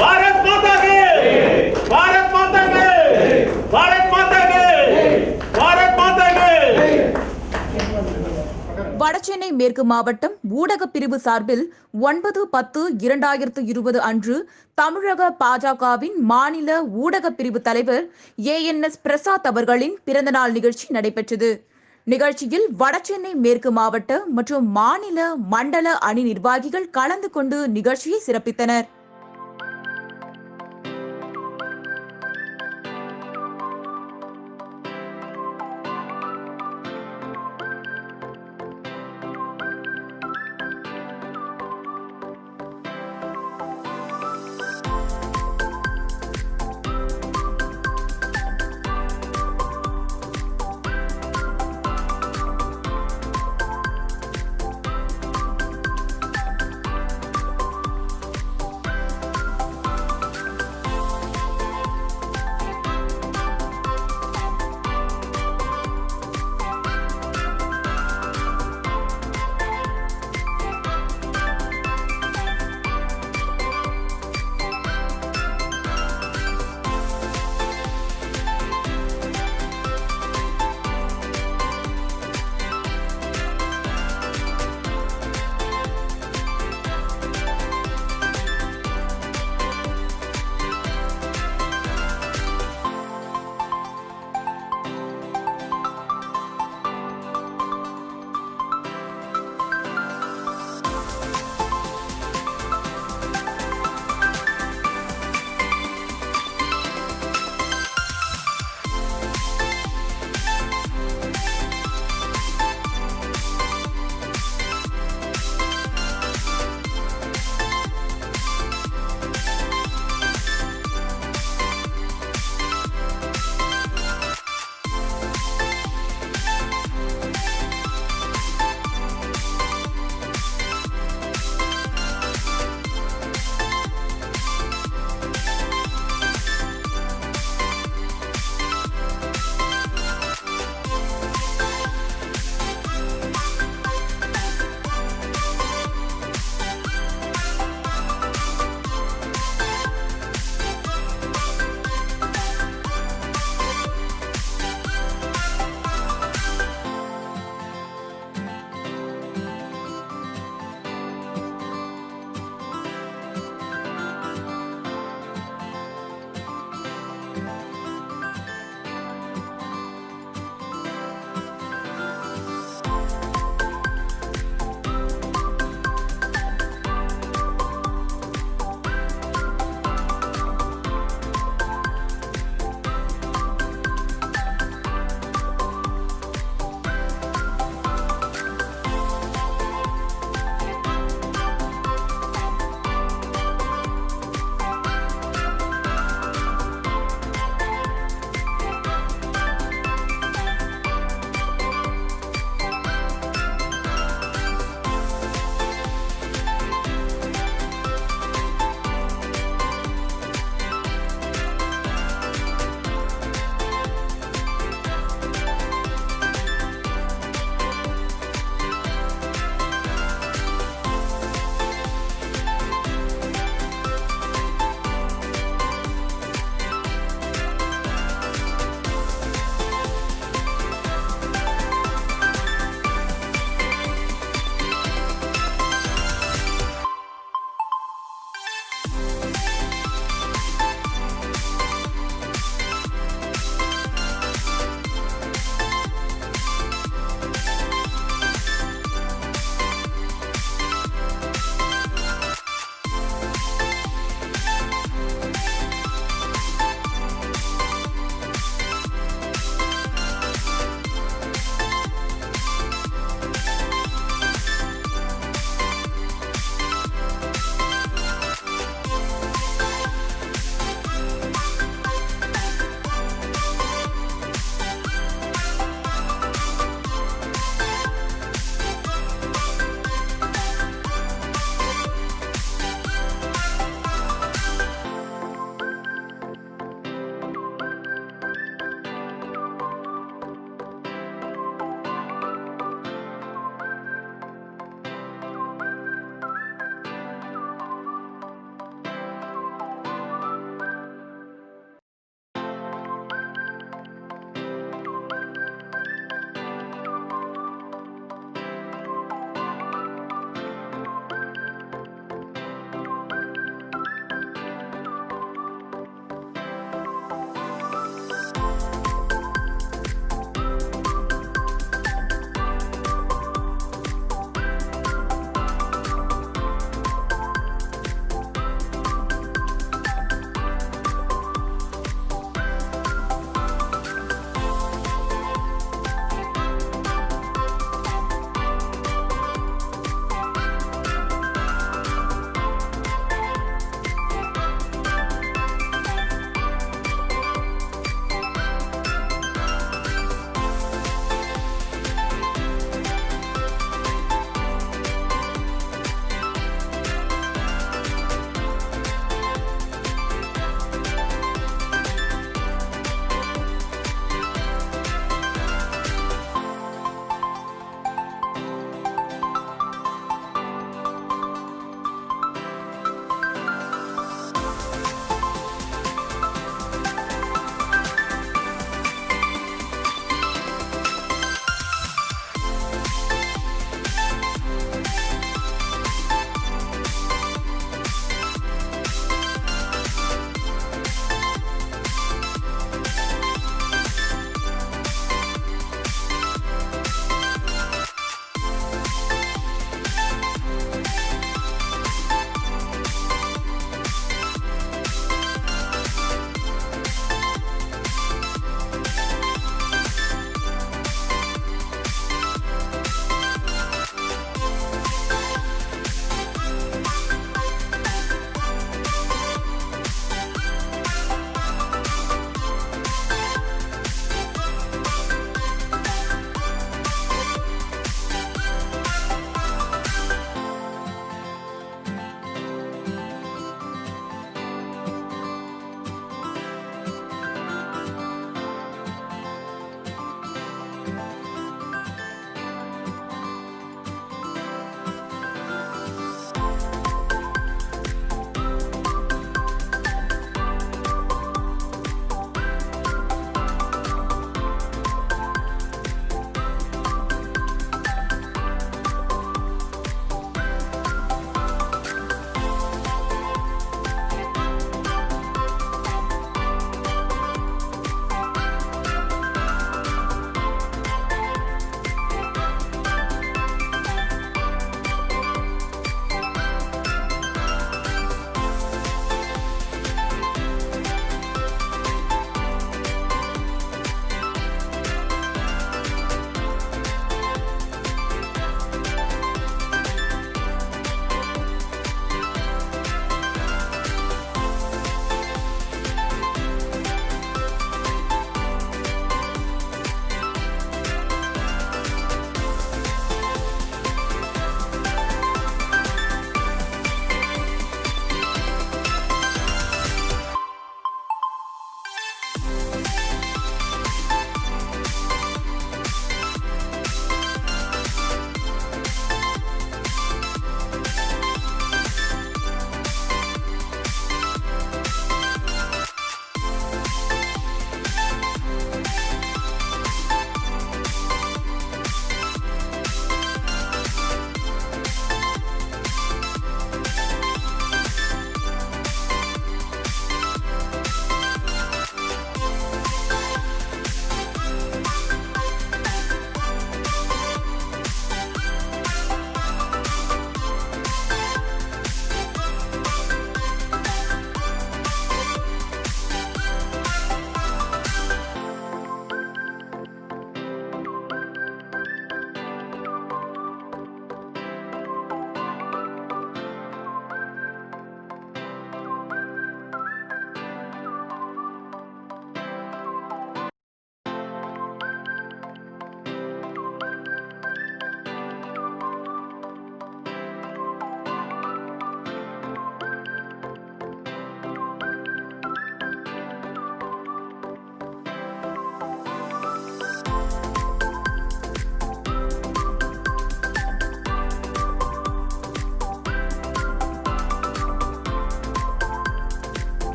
भारत माता की भारत माता की भारत माता की भारत माता की வடசென்னை மேற்கு மாவட்டம் ஊடக பிரிவு சார்பில் 9/10/2020 அன்று தமிழக பாஜகவின் மாநில ஊடக பிரிவு தலைவர் ANS பிரசாத் அவர்களின் பிறந்தநாள் நிகழ்ச்சி நடைபெற்றது. நிகழ்ச்சியில் வடசென்னை மேற்கு மாவட்ட மற்றும் மாநில மண்டல அணி நிர்வாகிகள் கலந்து கொண்டு நிகழ்ச்சியை சிறப்பித்தனர்.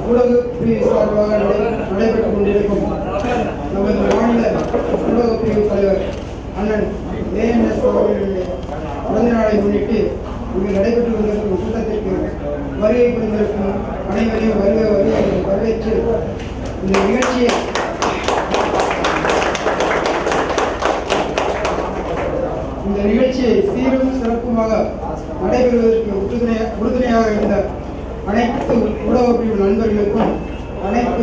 ஊடக பிரிவு சார்பாக நடைபெற்றுக் கொண்டிருக்கும் நமது மாநில ஊடக பிரிவு தலைவர் அண்ணன் ஏஎன்எஸ் அவர்களுடைய பிறந்த நாளை முன்னிட்டு இங்கு நடைபெற்று கொண்டிருக்கும் கூட்டத்திற்கு வருகை புரிந்திருக்கும் அனைவரையும் வரவேற்று இந்த நிகழ்ச்சியை சீரும் சிறப்புமாக நடைபெறுவதற்கு உறுதுணையாக இருந்த அனைத்து ஊடக பிரிவு நண்பர்களுக்கும் அனைத்து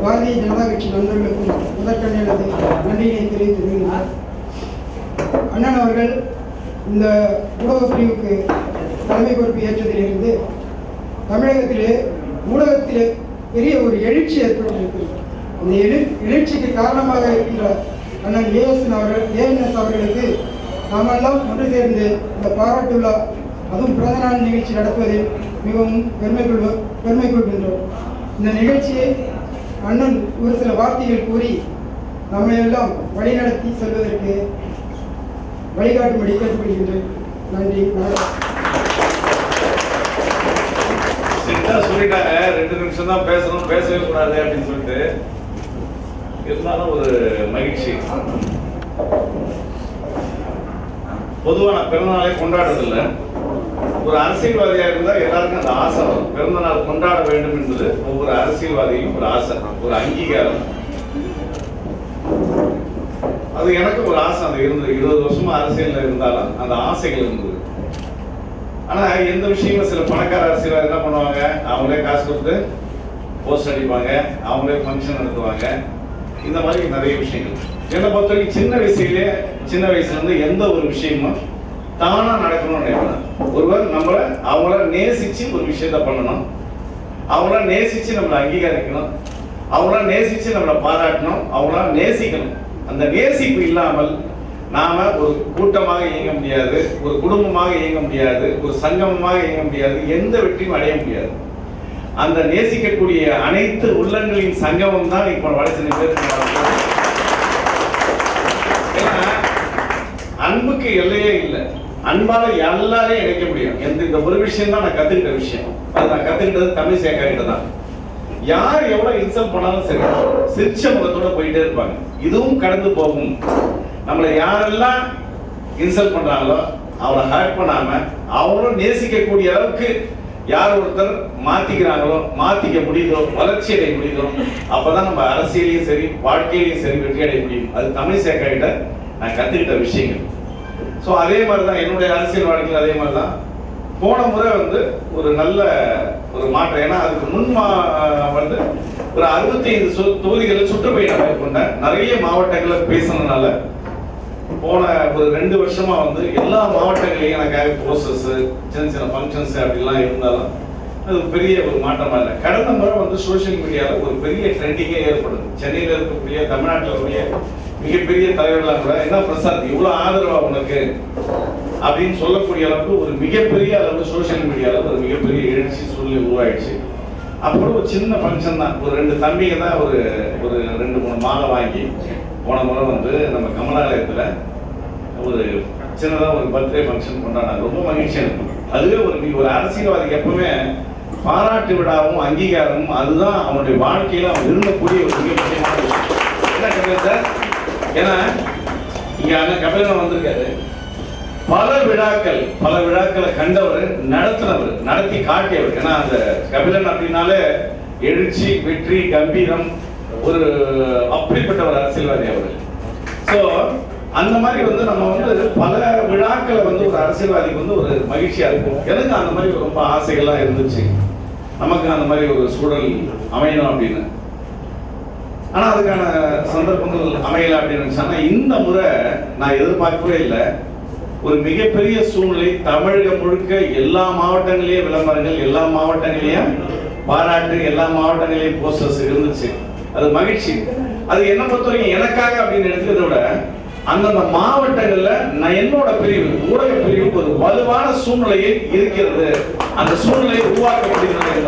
பாரதிய ஜனதா கட்சி நண்பர்களுக்கும் முதற்கண் எனது நன்றியினை தெரிவித்து வருகிறார். அண்ணன் அவர்கள் இந்த ஊடக பிரிவுக்கு தலைமை பொறுப்பு ஏற்றதிலிருந்து தமிழகத்திலே ஊடகத்திலே பெரிய ஒரு எழுச்சி ஏற்பட்டிருக்கிறது. அந்த எழுச்சிக்கு காரணமாக இருக்கின்ற அண்ணன் ஏஎன்எஸ் அவர்களுக்கு நாமெல்லாம் ஒன்று சேர்ந்து இந்த பாராட்டு விழா அதுவும் பிறந்த நாள் நிகழ்ச்சி நடத்துவதில் மிகவும் பெருமை கொள்கின்றோம். இந்த நிகழ்ச்சியை அண்ணன் ஒரு சில வார்த்தைகள் கூறி நம்மையெல்லாம் வழிநடத்தி செல்வதற்கு வழிகாட்டும்படி கேட்டுக்கொள்கின்றேன். நன்றி. சொல்லிட்டாங்க 2 நிமிஷம் தான் பேசணும், பேசவே கூடாது அப்படின்னு சொல்லிட்டு. இருந்தாலும் ஒரு மகிழ்ச்சி. பொதுவாக நான் பிறந்தநாளை கொண்டாடுறதில்லை. ஒரு அரசியல்வாதியாக இருந்தால் எல்லாருக்கும் அந்த ஆசை வரும். பிறந்த நாள் கொண்டாட வேண்டும் என்பது ஒவ்வொரு அரசியல்வாதியும் ஒரு ஆசை, ஒரு அங்கீகாரம். அது எனக்கு ஒரு ஆசை அந்த இருந்தது. 20 வருஷமா அரசியலில் இருந்தாலும் அந்த ஆசைகள் இருந்தது. ஆனால் எந்த விஷயங்களும் சில பணக்கார அரசியல்வாதி என்ன பண்ணுவாங்க, அவங்களே காசு கொடுத்து போஸ்ட் அடிப்பாங்க, அவங்களே ஃபங்க்ஷன் நடத்துவாங்க. இந்த மாதிரி நிறைய விஷயங்கள் என்னை பொறுத்த வரைக்கும் சின்ன வயசுலேருந்து எந்த ஒரு விஷயமும் தானா நடக்கணும்னு நினைப்பேன். ஒருவர் அவங்கள நேசிச்சு ஒரு விஷயத்த பண்ணணும், அவங்கள நேசிச்சு நம்மளை அங்கீகரிக்கணும், அவங்கள நேசிச்சு நம்மளை பாராட்டணும், அவங்கள நேசிக்கணும். அந்த நேசிப்பு இல்லாமல் நாம ஒரு கூட்டமாக இயங்க முடியாது, ஒரு குடும்பமாக இயங்க முடியாது, ஒரு சங்கமமாக இயங்க முடியாது, எந்த வெற்றியும் அடைய முடியாது. அந்த நேசிக்கக்கூடிய அனைத்து உள்ளங்களின் சங்கமம் தான் இப்போ வளர்ச்சி பேர். அன்புக்கு எல்லையே இல்லை. அன்பால எல்லாரையும் இணைக்க முடியும். இந்த ஒரு விஷயம் தான் நான் கத்துக்கிட்ட விஷயம். அது நான் கத்துக்கிட்டது தமிழ் சேக்காகிட்ட தான். யார் எவ்வளவு இன்சல்ட் பண்ணாலும் சரி, சிரிச்ச முகத்தோட போயிட்டே இருப்பாங்க. இதுவும் கடந்து போகும். நம்மளை யாரெல்லாம் இன்சல்ட் பண்றாங்களோ அவளை ஹர்ட் பண்ணாம அவங்களும் நேசிக்கக்கூடிய அளவுக்கு யார் ஒருத்தர் மாத்திக்கிறாங்களோ, மாத்திக்க முடியுதோ, வளர்ச்சி அடைய முடியுதோ, அப்பதான் நம்ம அரசியலையும் சரி வாழ்க்கையிலையும் சரி வெற்றி அடைய முடியும். அது தமிழ் சேக்காகிட்ட நான் கத்துக்கிட்ட விஷயங்கள். ஸோ அதே மாதிரி தான் என்னுடைய அரசியல் வாழ்க்கையில் அதே மாதிரி தான். போன முறை ஒரு நல்ல ஒரு மாற்றம். ஏன்னா அதுக்கு வந்து ஒரு 65 தொகுதிகளில் சுற்றுப்பயணம் மேற்கொண்ட நிறைய மாவட்டங்களில் பேசினதுனால போன ஒரு 2 வருஷமா எல்லா மாவட்டங்களையும் எனக்காக போஸ்டர்ஸ், சின்ன ஃபங்க்ஷன்ஸ் அப்படிலாம் இருந்தாலும் அது பெரிய ஒரு மாற்றமா இல்லை. கடந்த முறை சோசியல் மீடியாவில் ஒரு பெரிய ட்ரெண்டிங்கே ஏற்படுது. சென்னையில் இருக்கக்கூடிய தமிழ்நாட்டில் இருக்கக்கூடிய மிகப்பெரிய தலைவர்களாக கூட என்ன பிரசாத் இவ்வளோ ஆதரவா உனக்கு அப்படின்னு சொல்லக்கூடிய அளவுக்கு ஒரு மிகப்பெரிய அளவு சோசியல் மீடியாவில் ஒரு மிகப்பெரிய எழுச்சி சூழ்நிலை உருவாயிடுச்சு. அப்புறம் ஒரு சின்ன ஃபங்க்ஷன் தான். ஒரு 2 தம்பிங்க தான் ஒரு 2-3 மாலை வாங்கி போன முறை நம்ம கமலாலயத்தில் ஒரு சின்னதாக ஒரு பர்த்டே ஃபங்க்ஷன் கொண்டாடினாங்க. ரொம்ப மகிழ்ச்சி எனக்கு. அதுவே ஒரு அரசியல்வாதிக்கு எப்பவுமே பாராட்டு விழாவும் அங்கீகாரமும் அதுதான் அவனுடைய வாழ்க்கையில் அவன் விரும்பக்கூடிய ஒரு மிக முக்கியமான விஷயம். என்ன கபிலன் சார்? ஏன்னா இங்க அண்ணன் கபிலன் வந்திருக்காரு. பல விழாக்களை கண்டவர், நடத்தினவர், நடத்தி காட்டியவர். ஏன்னா அந்த கபிலன் அப்படின்னாலே எழுச்சி, வெற்றி, கம்பீரம், ஒரு அப்படிப்பட்ட ஒரு அரசியல்வாதி அவர். ஸோ அந்த மாதிரி நம்ம பல விழாக்களை ஒரு அரசியல்வாதிக்கு ஒரு மகிழ்ச்சியா இருக்கும். எனக்கு அந்த மாதிரி ரொம்ப ஆசைகள்லாம் இருந்துச்சு. நமக்கு அந்த மாதிரி ஒரு சூழல் அமையணும் அப்படின்னு. ஆனா அதுக்கான சந்தர்ப்பங்கள் அமையல அப்படின்னு சொன்னா இந்த முறை நான் எதிர்பார்க்கவே இல்லை. ஒரு மிகப்பெரிய சூழ்நிலை தமிழகம் முழுக்க எல்லா மாவட்டங்களையும் விளம்பரங்கள், எல்லா மாவட்டங்களையும் பாராட்டு, எல்லா மாவட்டங்களையும் போஸ்டர்ஸ் இருந்துச்சு. அது மகிழ்ச்சி. அது என்ன பொறுத்தவரைக்கும் எனக்காக அப்படின்னு எடுத்துக்கிறத விட அந்தந்த மாவட்டங்கள்ல நான் என்னோட பிரிவு, ஊடக பிரிவு ஒரு வலுவான சூழ்நிலையில் இருக்கிறது. அந்த சூழ்நிலையை உருவாக்க முடிகிறது.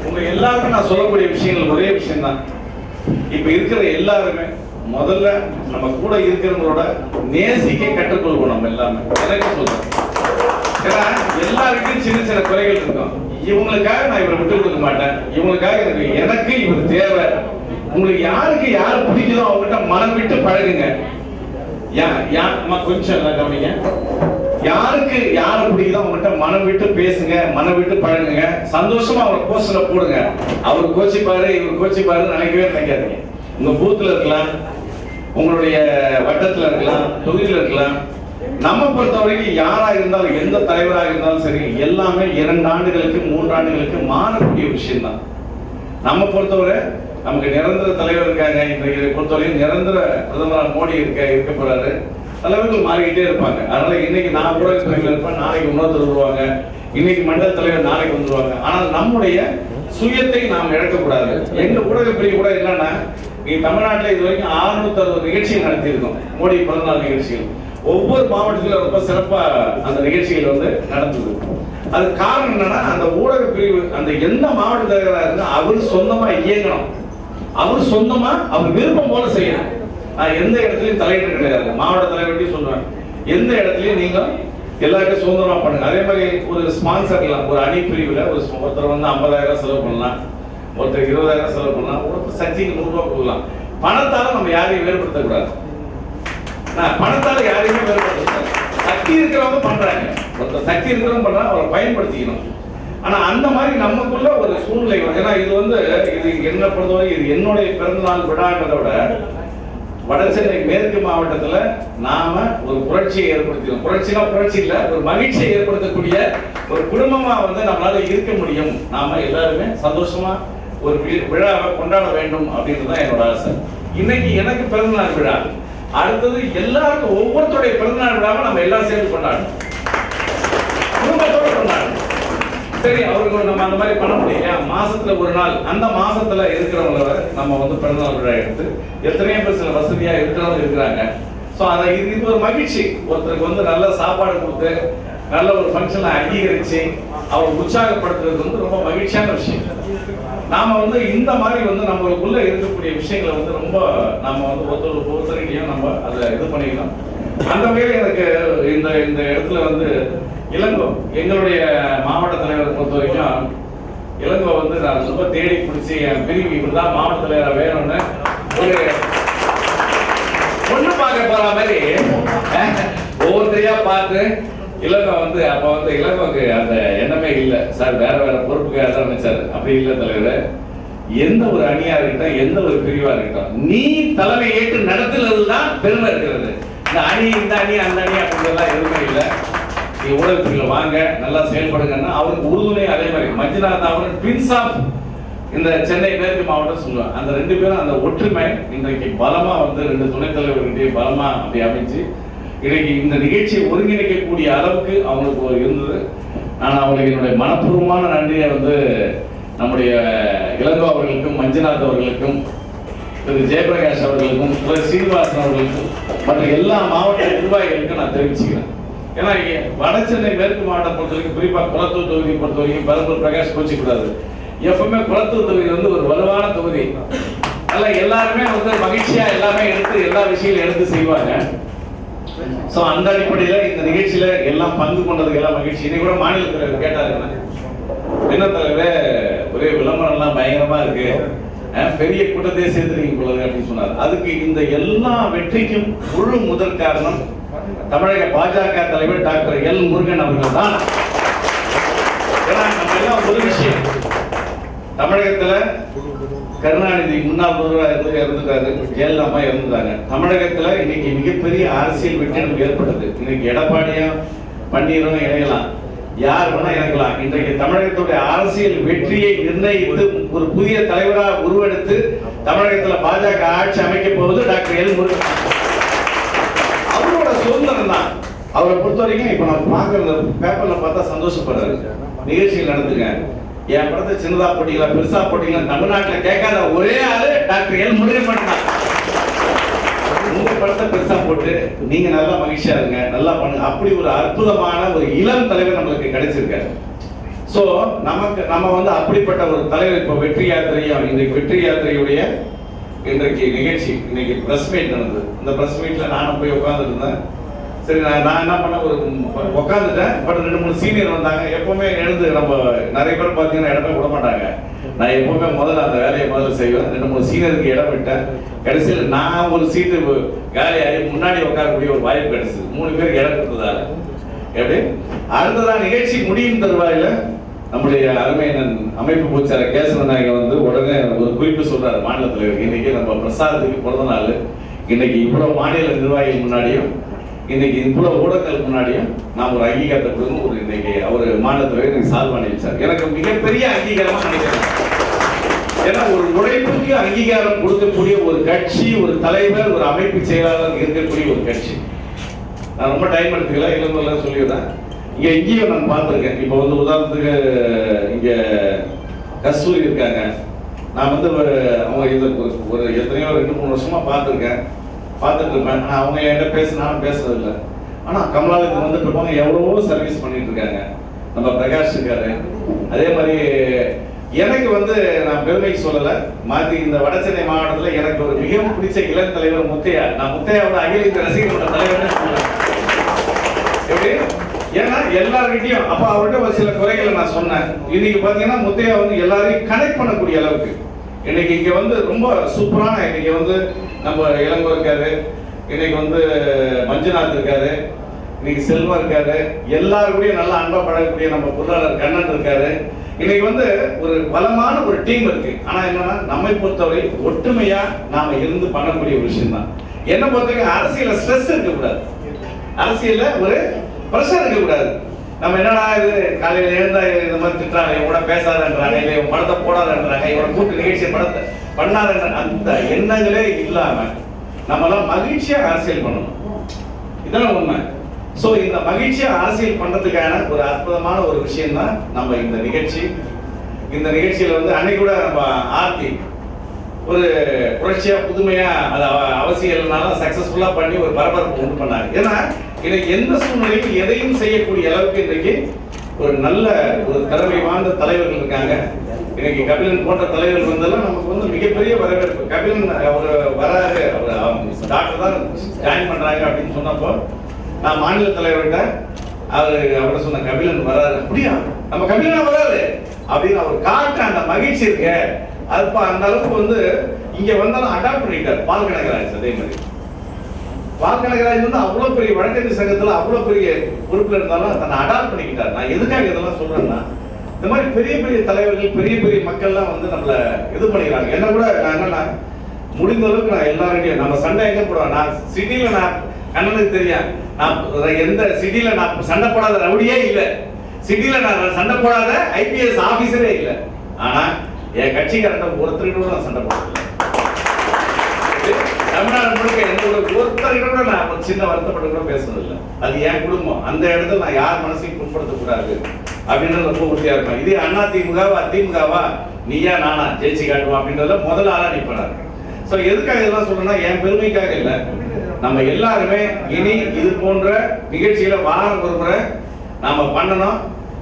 உங்க எல்லாருக்கும் நான் சொல்லக்கூடிய விஷயங்கள் ஒரே விஷயம் தான். இப்ப இருக்கிற எல்லாருமே முதல்ல நம்ம கூட இருக்கிறவங்களோட நேசிக்க கற்றுக்கொள்வோம். நம்ம எல்லாமே எனக்கு சொல்றோம். ஏன்னா எல்லாருக்கும் சின்ன சின்ன குறைகள் இருக்கும். இவங்களுக்காக நான் இவரை விட்டு கொடுக்க மாட்டேன், இவங்களுக்காக எனக்கு இவர் தேவை. உங்களுக்கு யாருக்கு யாரு பிடிக்குதோ அவங்ககிட்ட மனம் விட்டு பழகுங்க. கொஞ்சம் கவனிங்க. யாருக்கு யார பிடிக்குதோ அவங்ககிட்ட மனம் விட்டு பேசுங்க, மனம் விட்டு பழகுங்க. சந்தோஷமா அவரை போஸ்டர்ல போடுங்க. அவர் கோச்சிப்பாரு இவர் கோச்சிப்பாரு நினைக்கவே நினைக்காதீங்க. உங்க பூத்துல இருக்கலாம், உங்களுடைய வட்டத்துல இருக்கலாம், தொகுதியில இருக்கலாம். நம்ம பொறுத்த வரைக்கும் யாரா இருந்தாலும் எந்த தலைவராக இருந்தாலும் சரி, எல்லாமே 2 ஆண்டுகளுக்கு 3 ஆண்டுகளுக்கு மாறக்கூடிய விஷயம் தான். நம்ம பொறுத்தவரை நமக்கு நிரந்தர தலைவர் இருக்காங்க. இன்றைக்கு பொறுத்தவரையும் நிரந்தர பிரதமர் மோடி இருக்க போறாரு. தலைவர்கள் மாறிக்கிட்டே இருப்பாங்க. அதனால இன்னைக்கு நான் ஊடகத்துறையில் இருப்பேன், நாளைக்கு இன்னொருத்தர் வருவாங்க, இன்னைக்கு மண்டல தலைவர் நாளைக்கு வந்துருவாங்க. ஆனால் நம்முடைய சுயத்தை நாம் இழக்கக்கூடாது. எங்க ஊடக பிரிவு கூட என்னன்னா, நீ தமிழ்நாட்டில் இது வரைக்கும் 660 நிகழ்ச்சிகள் நடத்தியிருக்கோம். மோடி பிறந்தநாள் நிகழ்ச்சிகள் ஒவ்வொரு மாவட்டத்திலும் ரொம்ப சிறப்பா அந்த நிகழ்ச்சிகள் வந்து நடந்தது. அது காரணம் என்னன்னா, அந்த ஊடக பிரிவு அந்த எந்த மாவட்ட தலைவராக இருந்தா அவர் சொந்தமா இயங்கணும், அவர் சொந்தமா அவர் விருப்பம் போல செய்யணும். நான் எந்த இடத்துலயும் தலையிட்டு கிடையாது. மாவட்ட தலைவர்கிட்டையும் சொல்லுவேன், எந்த இடத்துலயும் நீங்க எல்லாருக்கும் சுதந்திரமா பண்ணுங்க. அதே மாதிரி ஒரு ஸ்பான்சர்லாம் ஒரு அணி பிரிவுல ஒருத்தர் வந்து 50,000 செலவு பண்ணலாம், ஒருத்தர் 20,000 செலவு பண்ணலாம், ஒருத்தர் சக்திக்கு 100 ரூபாய் கொடுக்கலாம். பணத்தால நம்ம யாரையும் வேறுபடுத்த கூடாது. பணத்தால யாரையுமே வேறுபடுத்த, சக்தி இருக்கிறவங்க பண்றாங்க, ஒருத்தர் சக்தி இருக்கிறவங்க பண்றாங்க, அவரை பயன்படுத்திக்கணும். ஆனா அந்த மாதிரி நமக்குள்ள ஒரு சூழ்நிலை வரும். ஏன்னா இது வந்து இது என்ன பொறுத்தவரை இது என்னுடைய பிறந்தநாள் விழான்றதை விட வடசென்னை மேற்கு மாவட்டத்துல நாம ஒரு புரட்சியை ஏற்படுத்தினோம். புரட்சி இல்ல, ஒரு மகிழ்ச்சியை ஏற்படுத்தக்கூடிய ஒரு குடும்பமா வந்து நம்மளால இருக்க முடியும். நாம எல்லாருமே சந்தோஷமா ஒரு விழாவை கொண்டாட வேண்டும் அப்படின்றதுதான் என்னோட ஆசை. இன்னைக்கு எனக்கு பிறந்தநாள் விழா, அடுத்தது எல்லாருக்கும் ஒவ்வொருத்தருடைய பிறந்தநாள் விழாவை நம்ம எல்லாம் சேர்ந்து கொண்டாடணும், குடும்பத்தோட கொண்டாடணும். சரி, அவருக்கு நம்ம அந்த மாதிரி பண்ண முடியல, மாசத்துல ஒரு நாள் அந்த மாசத்துல இருக்கிறவங்கள நம்ம வந்து பிறந்தநாள் விழா எடுத்து எத்தனையோ பேர் சில வசதியா இருக்கிறவங்க இருக்கிறாங்க. ஸோ அதை இது ஒரு மகிழ்ச்சி. ஒருத்தருக்கு வந்து நல்ல சாப்பாடு கொடுத்து நல்ல ஒரு ஃபங்க்ஷனை அங்கீகரிச்சு அவர் உற்சாகப்படுத்துறது வந்து ரொம்ப மகிழ்ச்சியான விஷயம். நாம வந்து இந்த மாதிரி வந்து நம்மளுக்குள்ள இருக்கக்கூடிய விஷயங்களை வந்து ரொம்ப நம்ம வந்து ஒருத்தருக்கையும் நம்ம அதை இது பண்ணிக்கலாம். அந்த வகையில் எனக்கு இந்த இந்த இடத்துல வந்து இளங்கோ எங்களுடைய மாவட்ட தலைவர் பொறுத்த வரைக்கும் இளங்கோ வந்து நான் ரொம்ப தேடி பிடிச்சி என் பிரிவு இப்படிதான் மாவட்ட தலைவராக வேணும்னு ஒரு பொண்ணு பார்க்க போற மாதிரி ஒவ்வொருத்தரையா பார்த்து இளங்கோ வந்து அப்ப வந்து இளங்கோக்கு அந்த எண்ணமே இல்லை சார், வேற வேற பொறுப்புக்காக தான் நினைச்சாரு. அப்படி இல்லை தலைவர், எந்த ஒரு அணியா இருக்கட்டும், எந்த ஒரு பிரிவா இருக்கட்டும், நீ தலைமை ஏற்று நடத்துறது தான் பெருமை இருக்கிறது. இந்த அணி இந்த அணி அந்த அணி அப்படின்றதெல்லாம் எதுவுமே இல்லை. நீ ஊடகத்துக்குள்ள வாங்க, நல்லா செயல்படுங்கன்னா அவருக்கு உறுதுணை. அதே மாதிரி மஞ்சுநாத் அவர்கள் பிரின்ஸ் ஆஃப் இந்த சென்னை மேற்கு மாவட்டம் சொல்லுவாங்க. அந்த 2 பேரும் அந்த ஒற்றுமை இன்றைக்கு பலமா வந்து 2 துணைத் தலைவர்களுடைய பலமா அப்படி அமைச்சு இன்னைக்கு இந்த நிகழ்ச்சியை ஒருங்கிணைக்கக்கூடிய அளவுக்கு அவங்களுக்கு இருந்தது. நான் அவங்களுக்கு என்னுடைய மனப்பூர்வமான நன்றியை வந்து நம்முடைய இளங்கோ அவர்களுக்கும், மஞ்சுநாத் அவர்களுக்கும், திரு ஜெயபிரகாஷ் அவர்களுக்கும், திரு சீனிவாசன் அவர்களுக்கும் மற்ற எல்லா மாவட்ட நிர்வாகிகளுக்கும் நான் தெரிவிச்சுக்கிறேன். ஏன்னா வடசென்னை மேற்கு மாவட்டம் பொறுத்த வரைக்கும், குறிப்பா குளத்தூர் தொகுதியை பொறுத்த வரைக்கும் பெரம்பூர் பிரகாஷ் கோச்சிக்க கூடாது. எப்பவுமே குளத்தூர் தொகுதி வந்து ஒரு வலுவான தொகுதி. அதனால எல்லாருமே வந்து மகிழ்ச்சியா எல்லாமே எடுத்து எல்லா விஷயங்களும் எடுத்து செய்வாங்க. சோ அந்த அடிப்படையில இந்த நிகழ்ச்சியில எல்லாம் பங்கு கொண்டதுக்கு எல்லாம் மகிழ்ச்சி. இன்னைக்கு கூட மாநில தலைவர் கேட்டாரு, என்ன தலைவர் ஒரே விளம்பரம் எல்லாம் பயங்கரமா இருக்கு, பெரிய கூட்டத்தை சேர்த்துருக்கீங்க போல அப்படின்னு சொன்னார். அதுக்கு இந்த எல்லா வெற்றிக்கும் முழு முதல் காரணம் தமிழக பாஜக தலைவர் டாக்டர் எல் முருகன் அவர்கள் தான். ஏன்னா நம்ம எல்லாம் ஒரு விஷயம், தமிழகத்துல கருணாநிதி முன்னாள் முதல்வராக இருந்துட்டாரு, ஜெயலலிதா இருந்துட்டாங்க. தமிழகத்துல இன்னைக்கு மிகப்பெரிய அரசியல் வெற்றி ஏற்பட்டது. இன்னைக்கு எடப்பாடியும் பன்னீரும் இணையலாம், யார் வேணா இணைக்கலாம். இன்றைக்கு தமிழகத்துடைய அரசியல் வெற்றியை நிர்ணயித்து ஒரு புதிய தலைவராக உருவெடுத்து தமிழகத்துல பாஜக ஆட்சி அமைக்க போவது டாக்டர் எல் முருகன். அவரோட சுதந்திரம் தான். அவரை பொறுத்த வரைக்கும் இப்ப நம்ம பாக்குற பேப்பர்ல பார்த்தா சந்தோஷப்படுறாரு. நிகழ்ச்சிகள் நடந்துங்க, என் படத்தை சின்னதா போட்டீங்களா பெருசா போட்டீங்களா தமிழ்நாட்டில் கேட்காத ஒரே ஆளு டாக்டர் எல் முருகன் மட்டும்தான். உங்க படத்தை பெருசா போட்டு நீங்க நல்லா மகிழ்ச்சியா இருங்க, நல்லா பண்ணுங்க, அப்படி ஒரு அற்புதமான ஒரு இளம் தலைவர் நம்மளுக்கு கிடைச்சிருக்காரு. சோ நம்ம வந்து அப்படிப்பட்ட ஒரு தலைவர். இப்போ வெற்றி யாத்திரையும் இன்றைக்கு வெற்றி யாத்திரையுடைய இன்றைக்கு நிகழ்ச்சி, இன்னைக்கு பிரஸ் மீட் நடந்தது. இந்த பிரஸ் மீட்ல நானும் போய் உட்கார்ந்துட்டு இருந்தேன். சரி நான் என்ன பண்ண ஒரு உட்காந்துட்டேன். பட் 2-3 சீனியர் வந்தாங்க. எப்பவுமே எழுந்து நம்ம நிறைய பேர் பார்த்தீங்கன்னா இடமே விட மாட்டாங்க. நான் எப்பவுமே முதல்ல அந்த வேலையை முதல்ல செய்வேன். 2-3 சீனியருக்கு இடம் விட்டேன். கடைசியில் நான் ஒரு சீட்டு காலியாகி முன்னாடி உட்காரக்கூடிய ஒரு வாய்ப்பு கிடைச்சது. 3 பேருக்கு இடம் கொடுத்ததால எப்படி அடுத்ததான் நிகழ்ச்சி முடியும் தருவாயில நம்முடைய அருமையன் அமைப்பு பூச்சார கேசவ நாயகர் வந்து உடனே ஒரு குறிப்பு சொல்றாரு மாநில தலைவர். இன்னைக்கு நம்ம பிரசாதத்துக்கு பிறந்த நாள். இன்னைக்கு இவ்வளவு மாநில நிர்வாகிகள் முன்னாடியும் இன்னைக்கு இவ்வளவு ஊடகங்களுக்கு முன்னாடியும் நாம் ஒரு அங்கீகாரத்தை கொடுக்கணும். ஒரு இன்னைக்கு அவர் மாநில தலைவர் எனக்கு சால்வ் பண்ணி வச்சார். எனக்கு மிகப்பெரிய அங்கீகாரமா நினைக்கிறேன். ஏன்னா ஒரு உழைப்புக்கு அங்கீகாரம் கொடுக்கக்கூடிய ஒரு கட்சி, ஒரு தலைவர், ஒரு அமைப்பு செயலாளர் இருக்கக்கூடிய ஒரு கட்சி. நான் ரொம்ப டைம் எடுத்துக்கல, இளங்கெல்லாம் சொல்லிடுறேன். இங்க எங்கேயும் நான் பார்த்துருக்கேன். இப்போ வந்து உதாரணத்துக்கு இங்க கஸ்தூரி இருக்காங்க. நான் வந்து அவங்க இது ஒரு எத்தனையோ 2-3 வருஷமா பார்த்துருக்கேன், பார்த்துட்டு இருப்பேன். ஆனால் அவங்க என்கிட்ட நானும் பேசுறதில்லை. ஆனால் கமலாலயத்துக்கு வந்துட்டு இருப்பாங்க, எவ்வளவோ சர்வீஸ் பண்ணிட்டு இருக்காங்க. நம்ம பிரகாஷ் இருக்காரு. அதே மாதிரி எனக்கு வந்து நான் பெருமைக்கு சொல்லலை, மாற்றி இந்த வடசென்னை மாவட்டத்தில் எனக்கு ஒரு மிகவும் பிடிச்ச இளம் தலைவர் முத்தையா. நான் முத்தையாவோட அகில இந்திய ரசிகர்களோட தலைவர்னு சொல்லுவேன். எப்படி ஏன்னா எல்லார்கிட்டையும் அப்போ அவர்கிட்ட ஒரு சில குறைகளை நான் சொன்னேன். இன்னைக்கு பார்த்தீங்கன்னா முத்தையா வந்து எல்லாரையும் கனெக்ட் பண்ணக்கூடிய அளவுக்கு இன்னைக்கு இங்க வந்து ரொம்ப சூப்பரான இன்னைக்கு வந்து நம்ம இளங்கோ இருக்காரு, இன்னைக்கு வந்து மஞ்சுநாத் இருக்காரு, இன்னைக்கு செல்வம் இருக்காரு, எல்லாருக்கூடயும் நல்லா அன்பா பழகக்கூடிய நம்ம பொருளாளர் கண்ணன் இருக்காரு. இன்னைக்கு வந்து ஒரு பலமான ஒரு டீம் இருக்கு. ஆனா என்னன்னா நம்மை பொறுத்தவரை ஒற்றுமையா நாம இருந்து பண்ணக்கூடிய ஒரு விஷயம் தான். என்ன பொறுத்தவரைக்கும் அரசியல ஸ்ட்ரெஸ் இருக்கக்கூடாது, அரசியல்ல ஒரு பிரஷர் இருக்கக்கூடாது. நம்ம என்னடா இது காலையில எழுந்தா இந்த மாதிரி திட்டுறாங்க, இவங்க கூட பேசாதன்றாங்க, இல்லை இவங்க படத்தை போடாதன்றாங்க, இவங்க கூட்டு நிகழ்ச்சியை படத்தை பண்ணாதன்ற அந்த எண்ணங்களே இல்லாம நம்மளாம் மகிழ்ச்சியா அரசியல் பண்ணணும். இதெல்லாம் உண்மை. சோ இந்த மகிழ்ச்சியா அரசியல் பண்றதுக்கான ஒரு அற்புதமான ஒரு விஷயம் தான் நம்ம இந்த நிகழ்ச்சி. இந்த நிகழ்ச்சியில வந்து அன்னைக்கு கூட நம்ம ஆர்த்தி ஒரு புரட்சியா புதுமையா அது அவசியம்னாலும் சக்சஸ்ஃபுல்லா பண்ணி ஒரு பரபரப்பு உண்டு பண்ணாங்க. ஏன்னா இன்னைக்கு எந்த சூழ்நிலையும் எதையும் செய்யக்கூடிய அளவுக்கு இன்றைக்கு ஒரு நல்ல ஒரு திறமை வாய்ந்த தலைவர்கள் இருக்காங்க. இன்னைக்கு கபிலன் போன்ற தலைவர்கள் வந்தாலும் நமக்கு வந்து மிகப்பெரிய வரவேற்பு. கபிலன் அவர் வராரு, அவர் டாக்டர் தான் ஜாயின் பண்றாங்க அப்படின்னு சொன்னப்போ நான் மாநில தலைவர்கிட்ட அவரை சொன்ன கபிலன் வராரு, அப்படியா நம்ம கபிலனா வராரு அப்படின்னு அவர் காட்ட அந்த மகிழ்ச்சி இருக்கு. அப்ப அந்த அளவுக்கு வந்து இங்க வந்தாலும் அடாப்ட் பண்ணிட்டார். பால் கனகராஜ் அதே மாதிரி பால் கனகராஜ் வந்து அவ்வளவு பெரிய வழக்கறிஞர் சங்கத்துல அவ்வளவு பெரிய பொறுப்புல இருந்தாலும் தன்னை அடாப்ட் பண்ணிக்கிட்டார். நான் எதுக்காக இதெல்லாம் சொல்றேன்னா இந்த மாதிரி பெரிய பெரிய தலைவர்கள் பெரிய பெரிய மக்கள்லாம் வந்து நம்மள இது பண்ணிக்கிறாங்க. என்ன கூட நான் என்னன்னா முடிந்த அளவுக்கு நான் எல்லாருடையும் நம்ம சண்டை எங்க போடுவேன். நான் சிட்டில நான் கண்ணனுக்கு தெரியும், நான் எந்த சிட்டில நான் சண்டை போடாத ரவுடியே இல்லை, சிட்டில நான் சண்டை போடாத ஐபிஎஸ் ஆபீசரே இல்லை. ஆனா என் கட்சிக்காரன் ஒருத்தருக்கு நான் சண்டை போடுறேன். தமிழ்நாடு முழுக்க எந்த ஒருத்தருக்கு கூட நான் ஒரு சின்ன வருத்தப்பட்டு கூட பேசுறதில்லை. அது என் குடும்பம். அந்த இடத்துல நான் யார் மனசையும் புண்படுத்தக்கூடாது அப்படின்றது ரொம்ப உறுதியா இருப்பேன். இதே அண்ணா திமுகவா நீயா நானா ஜெயிச்சு காட்டுவோம் அப்படின்றத முதல்ல ஆளா நிற்பேன். சோ எதுக்காக இதெல்லாம் சொல்றேன்னா என் பெருமைக்காக இல்லை, நம்ம எல்லாருமே இனி இது போன்ற நிகழ்ச்சியில வாரம் ஒரு முறை நாம பண்ணணும்.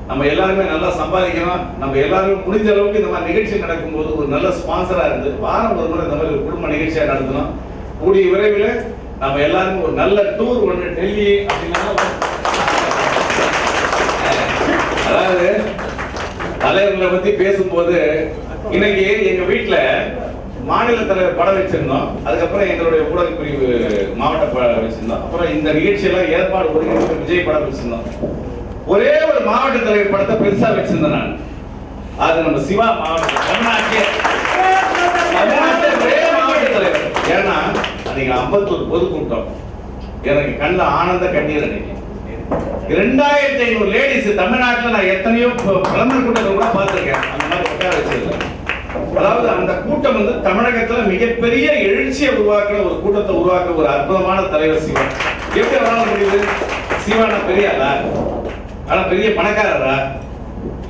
நம்ம எல்லாருமே நல்லா சம்பாதிக்கணும். நம்ம எல்லாருமே முடிஞ்ச அளவுக்கு இந்த மாதிரி நிகழ்ச்சி நடக்கும்போது ஒரு நல்ல ஸ்பான்சரா இருந்து வாரம் ஒரு முறை இந்த மாதிரி ஒரு குடும்ப நிகழ்ச்சியா நடத்தணும். கூடிய விரைவில் நம்ம எல்லாருமே ஒரு நல்ல டூர் ஒன்று டெல்லி அப்படின்னா, அதாவது தலைவர்களை பத்தி பேசும்போது இன்னைக்கு எங்க வீட்டுல மாநில தலைவர் படம் வச்சிருந்தோம், அதுக்கப்புறம் எங்களுடைய ஊடக பிரிவு மாவட்ட படம் வச்சிருந்தோம், அப்புறம் இந்த நிகழ்ச்சியெல்லாம் ஏற்பாடு ஒருங்கிணைப்பு விஜய் படம் வச்சிருந்தோம். ஒரே ஒரு மாவட்ட தலைவர் படத்தை பெருசா வச்சிருந்தேன் நான். அது நம்ம சிவா மாவட்ட தமிழ்நாட்டிலே ஒரே மாவட்ட தலைவர். ஏன்னா அன்னைக்கு 54 பொதுக்கூட்டம், எனக்கு கண்ணில் ஆனந்த கண்ணீர். அன்னைக்கு 2500 லேடிஸ் தமிழ்நாட்டில் நான் எத்தனையோ பிரதமர் கூட்டத்தில் கூட பார்த்திருக்கேன். அந்த மாதிரி உட்கார வச்சிருக்கேன். அதாவது அந்த கூட்டம் வந்து தமிழகத்துல மிகப்பெரிய எழுச்சியை உருவாக்குற ஒரு கூட்டத்தை உருவாக்க ஒரு அற்புதமான தலைவர் சிவா. எப்படி வராம முடியுது? சிவானா பெரிய ஆளா? ஆனா பெரிய பணக்காரரா?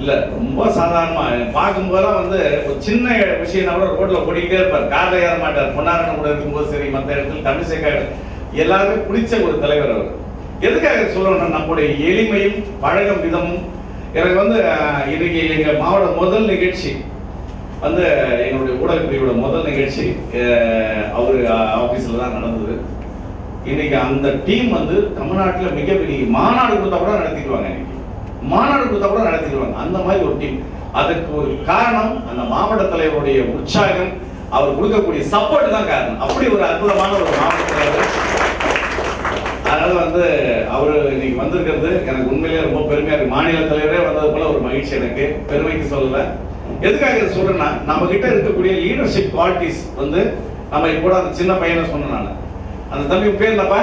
இல்ல, ரொம்ப சாதாரணமா பார்க்கும்போதெல்லாம் வந்து ஒரு சின்ன விஷயம் கூட ரோட்ல ஓடிக்கிட்டே இருப்பார், கார்ல ஏற மாட்டார். பொன்னாரணம் கூட இருக்கும்போது சரி, மற்ற இடத்துல தமிழிசை எல்லாருமே பிடிச்ச ஒரு தலைவர் அவர். எதுக்காக சொல்லணும்னா நம்முடைய எளிமையும் பழகும் விதமும். எனக்கு வந்து இன்னைக்கு எங்க மாவட்ட முதல் நிகழ்ச்சி வந்து எங்களுடைய ஊடக பிரிவோட முதல் நிகழ்ச்சி அவரு ஆபீஸ்ல தான் நடந்தது. இன்னைக்கு அந்த டீம் வந்து தமிழ்நாட்டில் மிகப்பெரிய மாநாடு கொடுத்தா கூட நடத்திடுவாங்க. இன்னைக்கு மாநாடு கொடுத்தா கூட நடத்திடுவாங்க. அந்த மாதிரி ஒரு டீம். அதுக்கு ஒரு காரணம் அந்த மாவட்ட தலைவருடைய உற்சாகம், அவர் கொடுக்கக்கூடிய சப்போர்ட் தான் காரணம். அப்படி ஒரு அற்புதமான ஒரு மாவட்ட தலைவர். அதனால வந்து அவரு இன்னைக்கு வந்திருக்கிறது எனக்கு உண்மையிலேயே ரொம்ப பெருமையா இருக்கு. மாநில தலைவரே வந்தது போல ஒரு மகிழ்ச்சி எனக்கு. பெருமைக்கு சொல்லல. எதுக்காக இதை சொல்றேன்னா, நம்ம கிட்ட இருக்கக்கூடிய லீடர்ஷிப் குவாலிட்டிஸ் வந்து நம்ம இப்போ அந்த சின்ன பையனை சொன்னேன் நான். அந்த தம்பி பேர் என்னப்பா?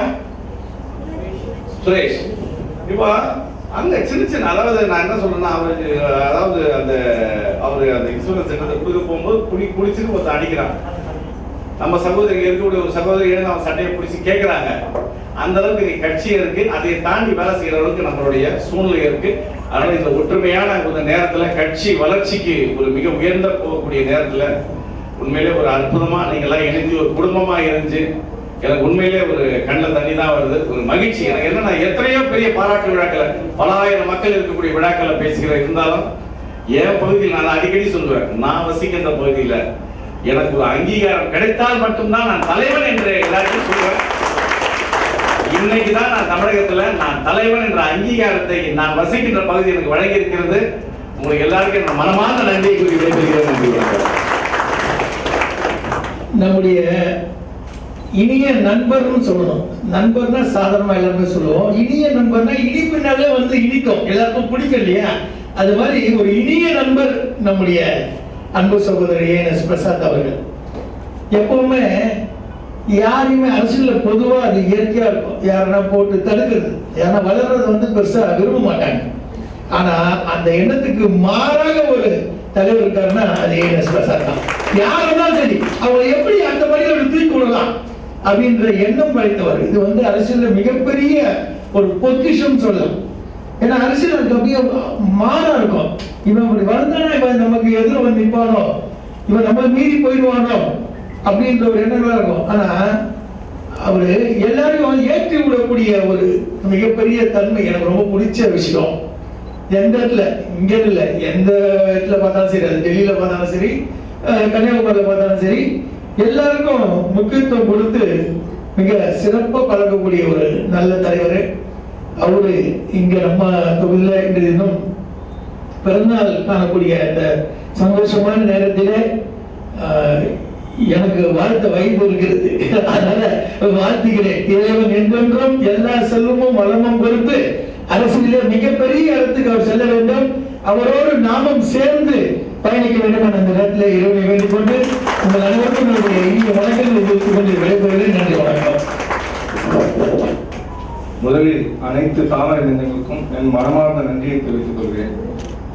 சுரேஷ். இப்போ அங்க சின்ன சின்ன, அதாவது நான் என்ன சொல்றேன்னா, அவருக்கு அதாவது அவரு அந்த இன்சூரன்ஸ் திட்டத்தை கொடுக்க போகும்போது குடிச்சிட்டு ஒருத்தர் அடிக்கிறான். நம்ம சகோதரி இருக்கக்கூடிய ஒரு சகோதரி அவன் சட்டையை பிடிச்சி கேட்கிறாங்க. அந்த அளவுக்கு நீ கட்சி இருக்கு, அதை தாண்டி வேலை செய்யற அளவுக்கு நம்மளுடைய சூழ்நிலை இருக்கு. அதனால இந்த ஒற்றுமையான ஒரு நேரத்துல, கட்சி வளர்ச்சிக்கு ஒரு மிக உயர்ந்த போகக்கூடிய நேரத்துல உண்மையிலே ஒரு அற்புதமா நீங்க எல்லாம் இணைஞ்சு ஒரு குடும்பமா இணைஞ்சு எனக்கு உண்மையிலே ஒரு கண்ணில் தண்ணி தான் வருது. ஒரு மகிழ்ச்சி எனக்கு. என்னன்னா, எத்தனையோ பெரிய பாராட்டு விழாக்களை, பல ஆயிரம் மக்கள் இருக்கக்கூடிய விழாக்களை பேசுகிற இருந்தாலும் என் பகுதியில் நான் அடிக்கடி சொல்லுவேன், நான் வசிக்கின்ற பகுதியில எனக்கு ஒரு அங்கீகாரம் கிடைத்தால் மட்டும்தான் நான் தலைவன் என்று எல்லாருக்கும் சொல்லுவேன். இன்னைக்கு தான் நான் தமிழகத்துல நான் தலைவன் என்ற அங்கீகாரத்தை நான் வசிக்கின்ற பகுதி எனக்கு வழங்கி இருக்கிறது. உங்களுக்கு எல்லாருக்கும் நான் மனமார்ந்த நன்றியை கூறி விடைபெறுகிறேன். நம்முடைய இனிய நண்பர்னு சொல்லணும். நண்பர்னா சாதாரணமா எல்லாருமே சொல்லுவோம். இனிய நண்பர்னா இனிப்புனாலே வந்து இனிக்கும், எல்லாருக்கும் பிடிக்கும் இல்லையா? அது மாதிரி ஒரு இனிய நண்பர் நம்முடைய அன்பு சகோதரர் ஏஎன்எஸ் பிரசாத் அவர்கள். எப்பவுமே யாரையுமே அரசியல்ல பொதுவா அது இயற்கையா இருக்கும். யாருன்னா போட்டு தடுக்கிறது, யாரா வளர்றது வந்து பெருசா விரும்ப மாட்டாங்க. ஆனா அந்த எண்ணத்துக்கு மாறாக ஒரு தலைவர் இருக்காருன்னா அது ஏஎன்எஸ் பிரசாத் தான். யார் இருந்தாலும் சரி, அவங்க எப்படி அந்த மாதிரி ஒரு தூக்கி விடலாம் அப்படின்ற எண்ணம் படைத்தவர். இது வந்து அரசியல்ல மிகப்பெரிய ஒரு பொக்கிஷம் சொல்லலாம். ஏன்னா அரசியல் அதுக்கு அப்படியே மாறா இருக்கும். இவன் இப்படி வந்தானா இவன் நமக்கு எதிர வந்து நிற்பானோ, இவன் நம்ம மீறி போயிடுவானோ அப்படின்ற ஒரு எண்ணங்களா இருக்கும். ஆனா அவரு எல்லாரையும் ஏற்றி விடக்கூடிய ஒரு மிகப்பெரிய தன்மை எனக்கு ரொம்ப பிடிச்ச விஷயம். எந்த இடத்துல, இங்க இல்ல, எந்த இடத்துல பார்த்தாலும் சரி, அது டெல்லியில பார்த்தாலும் சரி, கன்னியாகுமரியில பார்த்தாலும் சரி, எல்லாருக்கும் முக்கியத்துவம் கொடுத்து மிக சிறப்பா பழகக்கூடிய ஒரு நல்ல தலைவர் அவரு. இங்க நம்ம தொகுதியில இன்று தினம் பிறந்தநாள் காணக்கூடிய இந்த சந்தோஷமான நேரத்திலே எனக்கு வாழ்த்த வயது இருக்கிறது. அதனால வாழ்த்துகிறேன். இறைவன் என்றென்றும் எல்லா செல்வமும் வளமும் கொடுத்து அரசியலே மிகப்பெரிய இடத்துக்கு அவர் செல்ல வேண்டும். அவரோடு நாமும் சேர்ந்து பயணிக்க வேண்டும் என்ற அந்த நேரத்தில் இறைவனை வேண்டிக் கொண்டு உங்கள் அனைவருக்கும் என்னுடைய இனிய வணக்கங்களை தெரிவித்துக் கொண்டு விடைபெறுகிறேன். நன்றி, வணக்கம். முதலில் அனைத்து தாமரை நெஞ்சங்களுக்கும் என் மனமார்ந்த நன்றியை தெரிவித்துக் கொள்கிறேன்.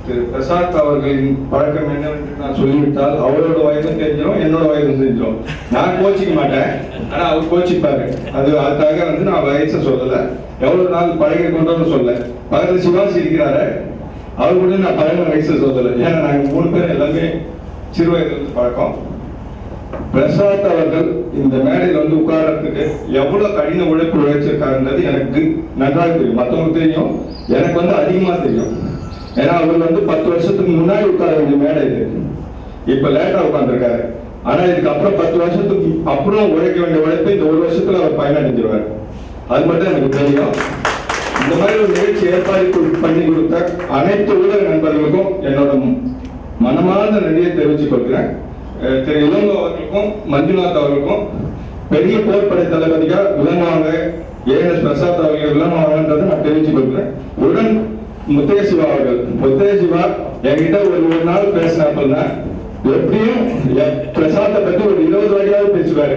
திரு பிரசாத் அவர்களின் பழக்கம் என்னவென்று நான் சொல்லிவிட்டால் அவரோட வயதும் தெரிஞ்சிடும், என்னோட வயதும் தெரிஞ்சிடும். நான் கோச்சிக்க மாட்டேன், ஆனா அவர் கோச்சிப்பாரு. அதுக்காக வந்து நான் வயசை சொல்லல, எவ்வளவு நாள் பழகி கொண்டோன்னு சொல்ல. பக்கத்துல சிவாசி இருக்கிறாரு, அவர் கூட நான் பழகின வயசை சொல்லல. ஏன்னா நாங்க 3 பேர் எல்லாமே சிறு வயதுல பழக்கம். பிரசாத் அவர்கள் இந்த மேடையில் வந்து உட்கார்றதுக்கு எவ்வளவு கடின உழைப்பு உழைச்சிருக்காருன்றது எனக்கு நன்றாக தெரியும். மற்றவங்களுக்கு தெரியும், எனக்கு வந்து அதிகமா தெரியும். ஏன்னா அவர் வந்து 10 வருஷத்துக்கு முன்னாடி உட்கார வேண்டிய மேடை இது, இப்ப லேட்டா உட்கார்ந்துருக்காரு. ஆனா இதுக்கு அப்புறம் 10 வருஷத்துக்கு அப்புறம் உழைக்க வேண்டிய உழைப்பை இந்த 1 வருஷத்துல அவர் பயனடைஞ்சிருவார். அது மட்டும் எனக்கு தெரியும். இந்த மாதிரி ஒரு நிகழ்ச்சி ஏற்பாடு பண்ணி கொடுத்த அனைத்து ஊடக நண்பர்களுக்கும் என்னோட மனமார்ந்த நன்றியை தெரிவித்துக் கொள்கிறேன். திரு இளங்கோ அவர்களுக்கும் மஞ்சுநாத் அவர்களுக்கும் பெரிய போர்ப்படை தளபதியா விளங்குவாங்க ஏஎன்எஸ் பிரசாத் அவர்கள் விளங்குவாங்கன்றதை நான் தெரிவித்துக் கொள்கிறேன். உடன் முத்தைய சிவா அவர்கள். முத்தைய சிவா என்கிட்ட ஒரு நாள் பேசினாப்பா எப்படியும் பிரசாத்தை பத்தி ஒரு 20 வாட்டியாவது பேசுவாரு.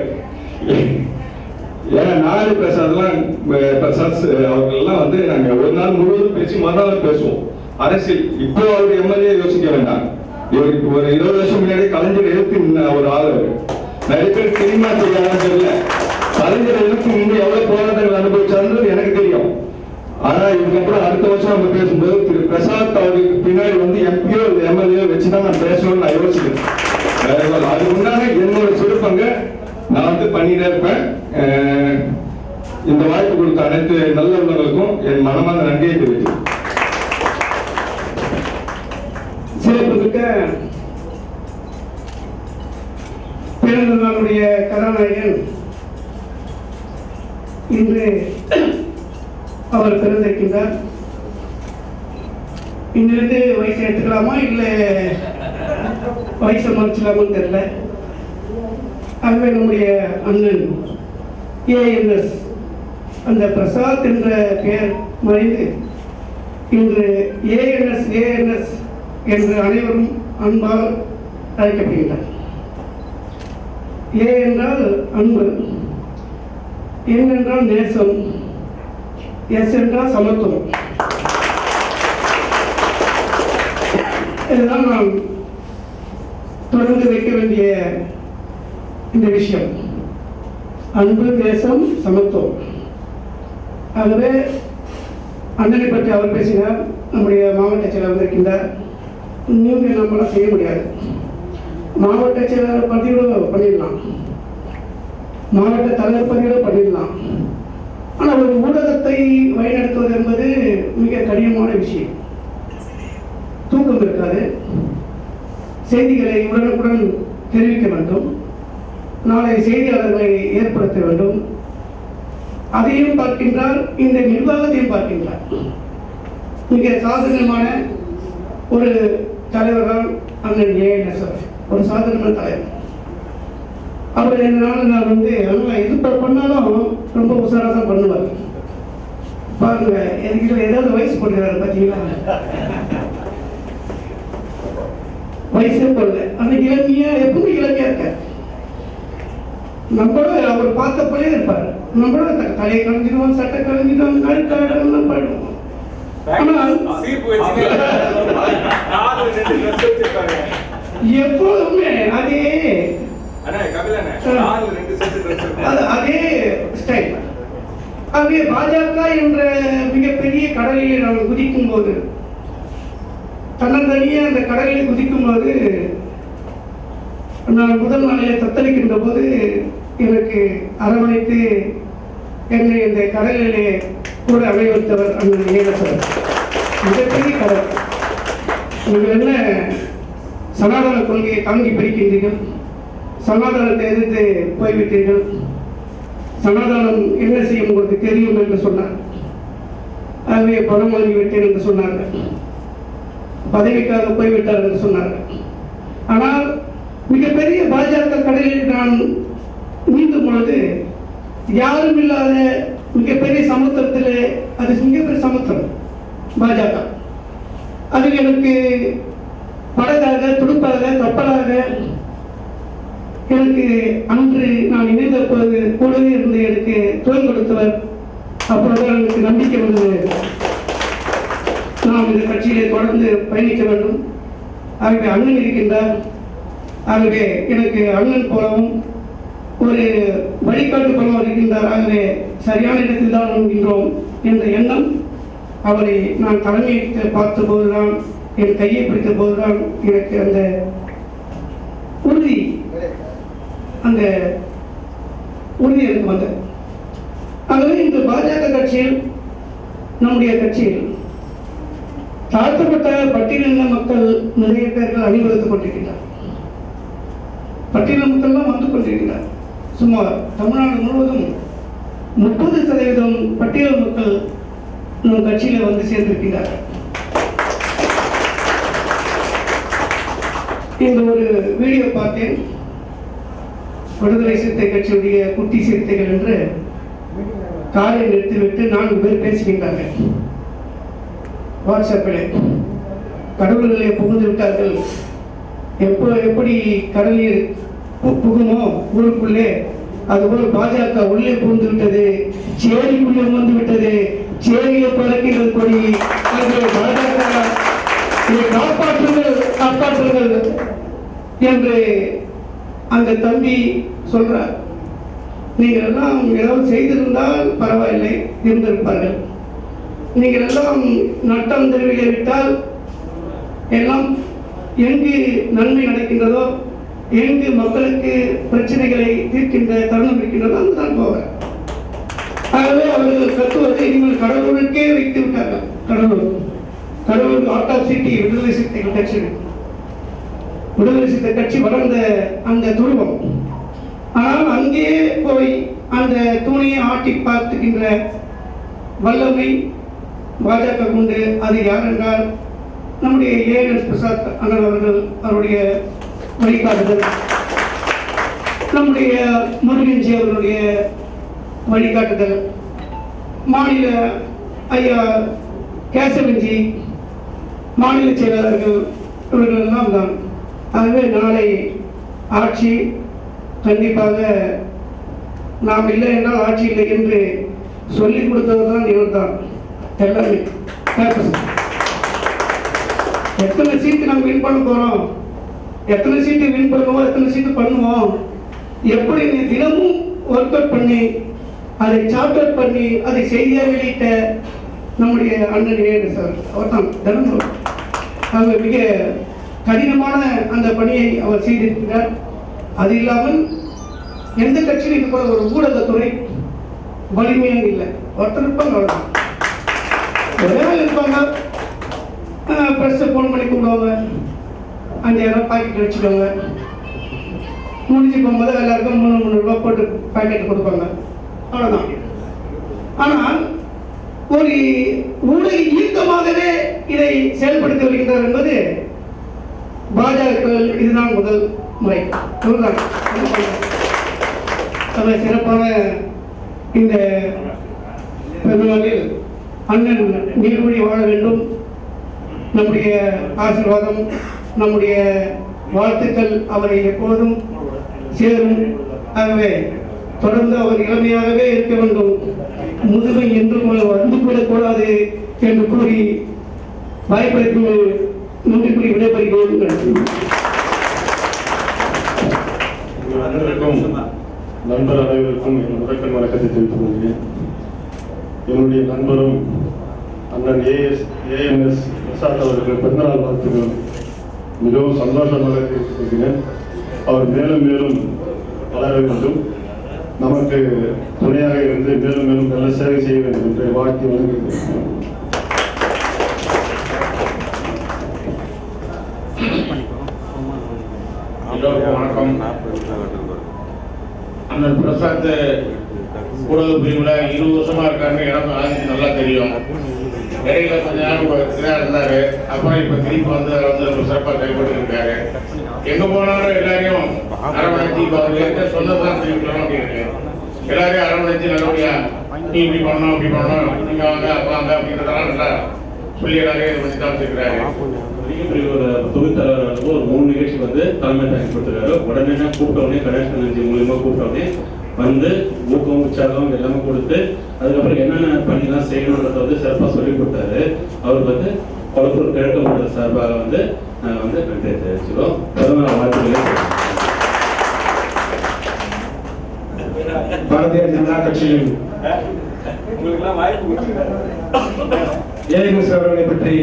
ஏன்னா 4 பிரசாத் அவர்கள் எல்லாம் வந்து நாங்க ஒரு நாள் முழுவதும் பேசி மறுநாள் பேசுவோம். அரசியல் இப்போ அவருடைய எம்எல்ஏ யோசிக்க வேண்டாம். இவருக்கு ஒரு 20 வருஷம் முன்னாடி கலைஞர் எழுத்து ஒரு ஆள். அவரு நிறைய பேர் தெரியுமா தெரியாதான் தெரியல. கலைஞர் எழுத்து இன்னும் எவ்வளவு போராட்டங்கள் அனுபவிச்சாருன்றது எனக்கு தெரியும். ஆனா இதுக்கப்புறம் அடுத்த வருஷம் நம்ம பேசும்போது திரு பிரசாத் அவர்களுக்கு பின்னாடி வந்து எம்பியோ எம்எல்ஏ வச்சுதான் நான் பேசணும்னு நான் யோசிக்கிறேன். அது முன்னாடி என்னோட சிறப்பங்க நான் வந்து பண்ணிட்டே இருப்பேன். இந்த வாய்ப்பு கொடுத்த அனைத்து நல்ல உள்ளவர்களுக்கும் என் மனமார்ந்த நன்றியை தெரிவிக்கிறேன். சிறப்புமிக்க பிறந்த நாளுடைய கதாநாயகன் இன்று அவர் பிறந்திருக்கின்றார். இங்கிருந்து வயசை எடுத்துக்கலாமா இல்லை வயசை மறைச்சலாமான்னு தெரியல. ஆகவே நம்முடைய அண்ணன் ஏஎன்எஸ் அந்த பிரசாத் என்ற பெயர் மறைந்து இன்று ஏஎன்எஸ் ஏஎன்எஸ் என்று அனைவரும் அன்பால் அழைக்கப்படுகின்றனர். ஏ என்றால் அன்பு, என் என்றால் நேசம், எஸ் என்றால் சமத்துவம். இதுதான் நாம் தொடர்ந்து வைக்க வேண்டிய இந்த விஷயம். அன்பு, நேசம், சமத்துவம். ஆகவே அண்ணனை பற்றி அவர் பேசினார். நம்முடைய மாவட்ட செயலர் வந்திருக்கின்றார். நீங்கள் நம்மளாம் செய்ய முடியாது. மாவட்ட செயலர் பதிவோடு பண்ணிடலாம், மாவட்ட தலைவர் பதிவோடு பண்ணிடலாம். ஆனால் ஒரு ஊடகத்தை வழிநடத்துவது என்பது மிக கடினமான விஷயம். தூக்கம் இருக்காது. செய்திகளை உடனுக்குடன் தெரிவிக்க வேண்டும். நாளை செய்தியாளர்களை ஏற்படுத்த வேண்டும். அதையும் பார்க்கின்றார், இந்த நிர்வாகத்தையும் பார்க்கின்றார். மிக சாதாரணமான ஒரு தலைவர் தான் அண்ணன் ஏஎன்எஸ். ஒரு சாதாரண தலைவர். அவர் என்னால நான் அதெல்லாம் எது பண்ணாலும் ரொம்ப உஷாராக தான் பண்ணுவார். பாருங்க, எனக்கு ஏதாவது வயசு போடுறாரு பார்த்தீங்களா? வயசே போடல. அன்னைக்கு இளமையா, எப்பவுமே இளமையா இருக்க. நம்மளோட அவர் பார்த்தப்பலே இருப்பார். நம்மளோட தலையை கலைஞ்சிடுவோம், சட்டை கலைஞ்சிடுவோம், கழுக்காடெல்லாம் பாடுவோம். ஆனால் எப்போதுமே அதே ஸ்டைல். ஆகவே பாஜக என்ற மிகப்பெரிய கடலில் நாம் குதிக்கும் போது, தன்னந்தனியே அந்த கடலில் குதிக்கும் போது, நான் முதல் நாளிலே தத்தளிக்கின்ற போது எனக்கு அரவணைத்து என்னை இந்த கடலிலே கூட அமைவத்தவர் அண்ணன் ஏஎன்எஸ். மிகப்பெரிய கடல். நீங்கள் என்ன சனாதன கொள்கையை தாங்கி பிடிக்கின்றீர்கள், சனாதனத்தை எதிர்த்து போய்விட்டீர்கள், சனாதனம் என்ன செய்யும் உங்களுக்கு தெரியும் என்று சொன்னார். ஆகவே பணம் வாங்கிவிட்டேன் என்று சொன்னார்கள், பதவிக்காக போய்விட்டார் என்று சொன்னார்கள். ஆனால் மிகப்பெரிய பாஜக கடலில் நான் நீந்தும் பொழுது யாரும் இல்லாத மிகப்பெரிய சமுத்திரத்தில், அது மிகப்பெரிய சமுத்திரம் பாஜக. அதில் எனக்கு படகாக, துடுப்பாக, கப்பலாக எனக்கு அன்று நான் இணைந்த போது கூடவே இருந்து எனக்கு தோல் கொடுத்தவர். அப்பொழுதுதான் எனக்கு நம்பிக்கை வந்தது, நாம் இந்த கட்சியிலே தொடர்ந்து பயணிக்க வேண்டும். ஆகவே அண்ணன் இருக்கின்றார். ஆகவே எனக்கு அண்ணன் போலவும் ஒரு வழிகாட்டு போலவும் இருக்கின்றார். ஆகவே சரியான இடத்தில் தான் நம்புகின்றோம் என்ற எண்ணம் அவரை நான் தலைமையேற்று பார்த்த போதுதான், என் கையை பிடித்த போதுதான் எனக்கு அந்த உறுதி எனக்கு வந்தது. ஆகவே இந்த பாஜக கட்சியில், நம்முடைய கட்சியில் தாழ்த்தப்பட்ட பட்டியலின மக்கள் நிறைய பேர்கள் அணிவகுத்துக் கொண்டிருக்கிறார். பட்டியலின மக்கள் வந்து கொண்டிருக்கிறார். சுமார் தமிழ்நாடு முழுவதும் 30% பட்டியல் மக்கள் நம் கட்சியில வந்து சேர்ந்திருக்கிறார்கள். இந்த ஒரு வீடியோ பார்த்தேன். விடுதலை சிறுத்தை கட்சியுடைய குட்டி சிறுத்தைகள் என்று காரை நிறுத்திவிட்டு 4 பேர் பேசுகின்றார்கள் வாட்ஸ்அப்பில். கடவுள்களை புகுந்து விட்டார்கள். எப்படி கடலில் புகுமோ ஊருக்குள்ளே, அதுபோல் பாஜக உள்ளே புகுந்து விட்டது, சேரிக்குள்ளே வந்து விட்டது, சேரியை பறக்கின்றது கொடி. பாஜக காப்பாற்றுங்கள், காப்பாற்றுங்கள் என்று அந்த தம்பி சொல்றார். நீங்கள் எல்லாம் ஏதாவது செய்திருந்தால் பரவாயில்லை, இருந்திருப்பார்கள். நீங்கள் எல்லாம் நட்டம் தெருவிலே விட்டால் எல்லாம் எங்கு நன்மை நடக்கின்றதோ, எங்கு மக்களுக்கு பிரச்சனைகளை தீர்க்கின்ற தருணம் இருக்கின்றதோ அங்குதான் போவார். ஆகவே அவர்கள் கத்துவதை நீங்கள் கடவுளுக்கே வைத்து விட்டார்கள். கடவுள் ஆட் ஆஃப் சிட்டி விடுதலை சிறுத்தைகள் கட்சி, விடுதலை சிறுத்தை கட்சி வளர்ந்த அந்த துருவம். ஆனால் அங்கே போய் அந்த தூணையை ஆட்டி பார்த்துக்கின்ற வல்லமை பாஜக கொண்டு அது யார் என்றால் நம்முடைய ஏஎன்எஸ் பிரசாத் அண்ணன் அவர்கள், அவருடைய வழிகாட்டுதல், நம்முடைய முருகன்ஜி அவர்களுடைய வழிகாட்டுதல், மாநில ஐயா கேசவன்ஜி, மாநில செயலாளர்கள், இவர்கள் எல்லாம் தான். ஆகவே நாளை ஆட்சி கண்டிப்பாக நாம் இல்லை என்றால் ஆட்சி இல்லை என்று சொல்லிக் கொடுத்தவர் தான் இவர் தான். எல்லாமே எத்தனை சீட்டு நம்ம வின் பண்ண போறோம், எத்தனை சீட்டு வின் பண்ணுவோம், எத்தனை சீட்டு பண்ணுவோம், எப்படி நீ தினமும் ஒர்க் அவுட் பண்ணி அதை சார்ட் அவுட் பண்ணி அதை செய்தியாக வெளியிட்ட நம்முடைய அண்ணன் ஏஎன்எஸ் சார், அவர் தான் தினமும் அவர் மிக கடினமான அந்த பணியை அவர் செய்திருக்கிறார். அது இல்லாமல் எந்த கட்சியிலும் இது போல ஒரு ஊடகத்துறை வலிமையாக இல்லை. ஒருத்தர் இருப்பாங்க, அவ்வளோதான், ஒரே ஆள் இருப்பாங்க. ப்ரெஸ்ஸை ஃபோன் பண்ணி கூப்பிடுவாங்க, 5000 பாக்கெட் வச்சுக்கோங்க, முடிஞ்சு போகும்போது எல்லாருக்கும் 300 ரூபா போட்டு பாக்கெட் கொடுப்பாங்க, அவ்வளோதான். ஆனால் ஒரு ஊடக இயக்கமாகவே இதை செயல்படுத்தி வருகின்றார் என்பது பாஜக இதுதான் முதல் முறை. சிறப்பான இந்த பெருநாளில் அண்ணன் நீர்வழி வாழ வேண்டும். நம்முடைய ஆசீர்வாதம், நம்முடைய வாழ்த்துக்கள் அவரை எப்போதும் சேரும். ஆகவே தொடர்ந்து அவர் இளமையாகவே இருக்க வேண்டும், முதுமை என்றும் வந்து கூடக்கூடாது என்று கூறி வாய்ப்பளித்து நன்றி கூறி விடைபெறுகிறேன். அனைவருக்கும் நண்பர் அனைவருக்கும் என் முதற்கண் வணக்கத்தை தெரிவித்துக் கொள்கிறேன். என்னுடைய நண்பரும் அண்ணன் ஏஎன்எஸ் பிரசாத் அவர்கள் பிறந்தநாள் வாழ்த்துக்கள் மிகவும் சந்தோஷமாக தெரிவித்திருக்கிறேன். அவர் மேலும் மேலும் வளர வேண்டும், நமக்கு துணையாக இருந்து மேலும் மேலும் நல்ல சேவை செய்ய வேண்டும் என்று வாழ்த்தி வணங்குகிறேன். வணக்கம். அண்ணன் பிரசாத் ஊடக பிரிவுல 20 வருஷமா இருக்காருன்னு எனக்கு ஆரம்பிச்சு நல்லா தெரியும். இடையில கொஞ்ச நேரம் இதாக இருந்தாரு, அப்புறம் இப்ப திருப்பி வந்து சிறப்பாக கைப்பற்றி இருக்காரு. எங்க போனாலும் எல்லாரையும் அரவணைச்சு இப்போ அவர் சொன்னதான் தெரிவிக்கணும் அப்படின்னு எல்லாரையும் அரவணைச்சு நல்லபடியா நீ இப்படி பண்ணணும் அப்படி பண்ணணும், நீங்க வாங்க அப்ப வாங்க அப்படின்றதெல்லாம் நல்லா சொல்லி எல்லாரையும் இதை பற்றி காமிச்சிருக்கிறாரு. ஒரு தொகுத்தலைவர் ஒரு 3 நிகழ்ச்சி வந்து தலைமை தாங்கி கொடுத்துருக்காரு. உடனே கூப்பிட்டவுடனே கணேஷ் நிகழ்ச்சி மூலியமா கூப்பிட்டவுடனே வந்து ஊக்கம் உற்சாகம் எல்லாமே கொடுத்து அதுக்கப்புறம் என்னென்ன பணிலாம் செய்யணுன்றத வந்து சிறப்பாக சொல்லி கொடுத்தாரு. அவருக்கு வந்து கொளத்தூர் கிழக்கு மாவட்ட சார்பாக வந்து நாங்கள் வந்து நன்றி தெரிவிச்சுக்கிறோம். பிறந்தநாள் வாழ்த்துக்களை. பாரதிய ஜனதா கட்சியின் ஏஎன்எஸ் அவர்களை பற்றி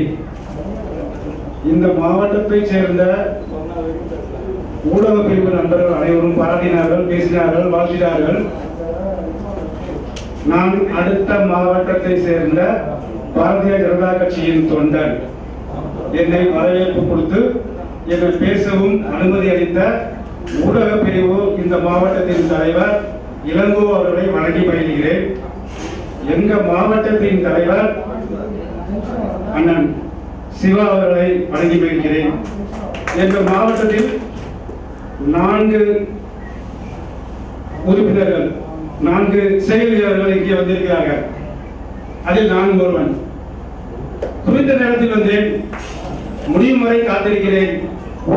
இந்த மாவட்டத்தை சேர்ந்த ஊடக பிரிவு நண்பர்கள் அனைவரும் பாராட்டினார்கள், பேசினார்கள், வாழ்த்தினார்கள். நான் அடுத்த மாவட்டத்தை சேர்ந்த பாரதிய ஜனதா கட்சியின் தொண்டர். என்னை வரவேற்பு கொடுத்து என்னை பேசவும் அனுமதி அளித்த ஊடக பிரிவு இந்த மாவட்டத்தின் தலைவர் இளங்கோ அவர்களை வணங்கி பயில்கிறேன். எங்க மாவட்டத்தின் தலைவர் அண்ணன் சிவா அவர்களை வணங்கி பயில்கிறேன். எங்கள் மாவட்டத்தில் 4 உறுப்பினர்கள், 4 செயல் வீரர்கள் இங்கே வந்திருக்கிறார்கள். அதில் நான் ஒருவன். குறித்த நேரத்தில் வந்தேன், முடியும் வரை காத்திருக்கிறேன்.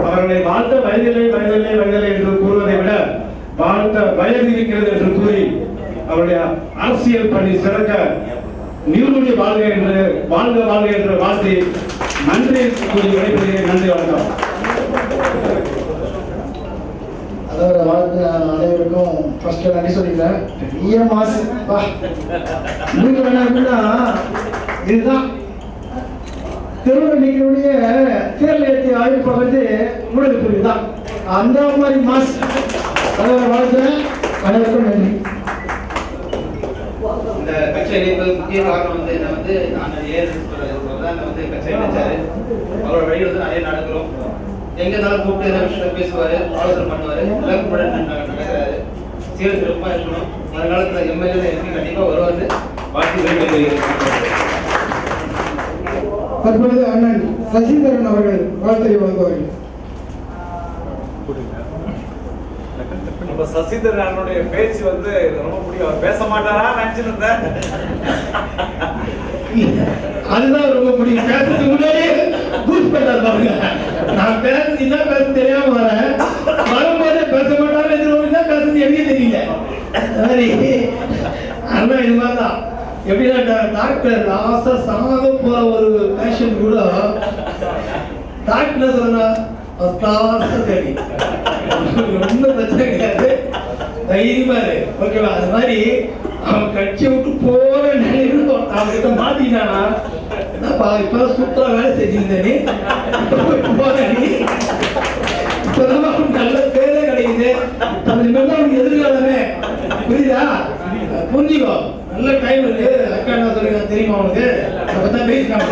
அவர்களை வாழ்த்த வயதில்லை வயதில்லை வயதில்லை என்று கூறுவதை விட வாழ்த்த வயது இருக்கிறது என்று கூறி அவருடைய அரசியல் பணி சிறக்க நீர்மொழி வாழ்க என்று வாழ்க வாழ்க என்று வாழ்த்தி நன்றி கூறி விடைபெறுகிறேன். நன்றி, வணக்கம். அதோட வாழ்த்து அனைவருக்கும் ஃபர்ஸ்ட் நன்றி சொல்லிக்கிறேன். பெரிய மாசு வேணா இதுதான் திருவள்ளுடைய தேர்தல் ஏற்றி ஆய்வு பகுதி ஊடகப்பிரிவு தான். அந்த மாதிரி மாசு அதோட வாழ்த்து அனைவருக்கும் நன்றி. இந்த கட்சி இணைப்பது முக்கிய காரணம் வந்து என்ன வந்து நான் கட்சி இணைச்சாரு. அவரோட வழியில் வந்து நிறைய நடக்கிறோம். எங்க இருந்தாலும் கூப்பிட்டு எந்த விஷயத்த பேசுவாரு, ஆலோசனை பண்ணுவாரு, எல்லாருக்கும் நடக்கிறாரு. சிறப்பாக இருக்கணும். வருங்காலத்தில் எம்எல்ஏ எம்பி கண்டிப்பாக வருவார். வாழ்த்துக்கள் தெரிவிக்கிறேன். தற்பொழுது அண்ணன் சசிதரன் அவர்கள் வாழ்த்துறை வழங்குவார்கள். நம்ம சசிதரன் அண்ணனுடைய பேச்சு வந்து ரொம்ப பிடிக்கும். அவர் பேச மாட்டாரா நினைச்சிருந்தேன். அதுதான் ரொம்ப பிடிக்கும். பேசுறதுக்கு முன்னாடியே பூஸ்ட் பண்ணார் பாருங்க. நான் பேசுறது என்ன பேச தெரியாம வரேன், வரும்போதே பேச மாட்டாரு தான் பேசுறது எனக்கே தெரியல. சரி அண்ணா இது மாதிரிதான். எப்படின்னா டாக்டர் லாஸ்டா சாக போற ஒரு பேஷண்ட் கூட டாக்டர் சொல்றா சரி ஒன்றும் பிரச்சனை கிடையாது, தைரியமா இரு, ஓகேவா? அது மாதிரி அவன் கட்சியை விட்டு போற நிலையில அவன் கிட்ட மாட்டினானா இப்ப சூப்பரா வேலை செஞ்சிருந்தேன், இப்பதான் நல்ல பேரே கிடைக்குது. அவனுக்கு எதிர்காலமே புரியுதா? புரிஞ்சுக்கோ, நல்ல டைம் இருக்கு. அக்கா என்ன சொல்லுங்க தெரியுமா உனக்கு? அப்பதான் பேசி நான்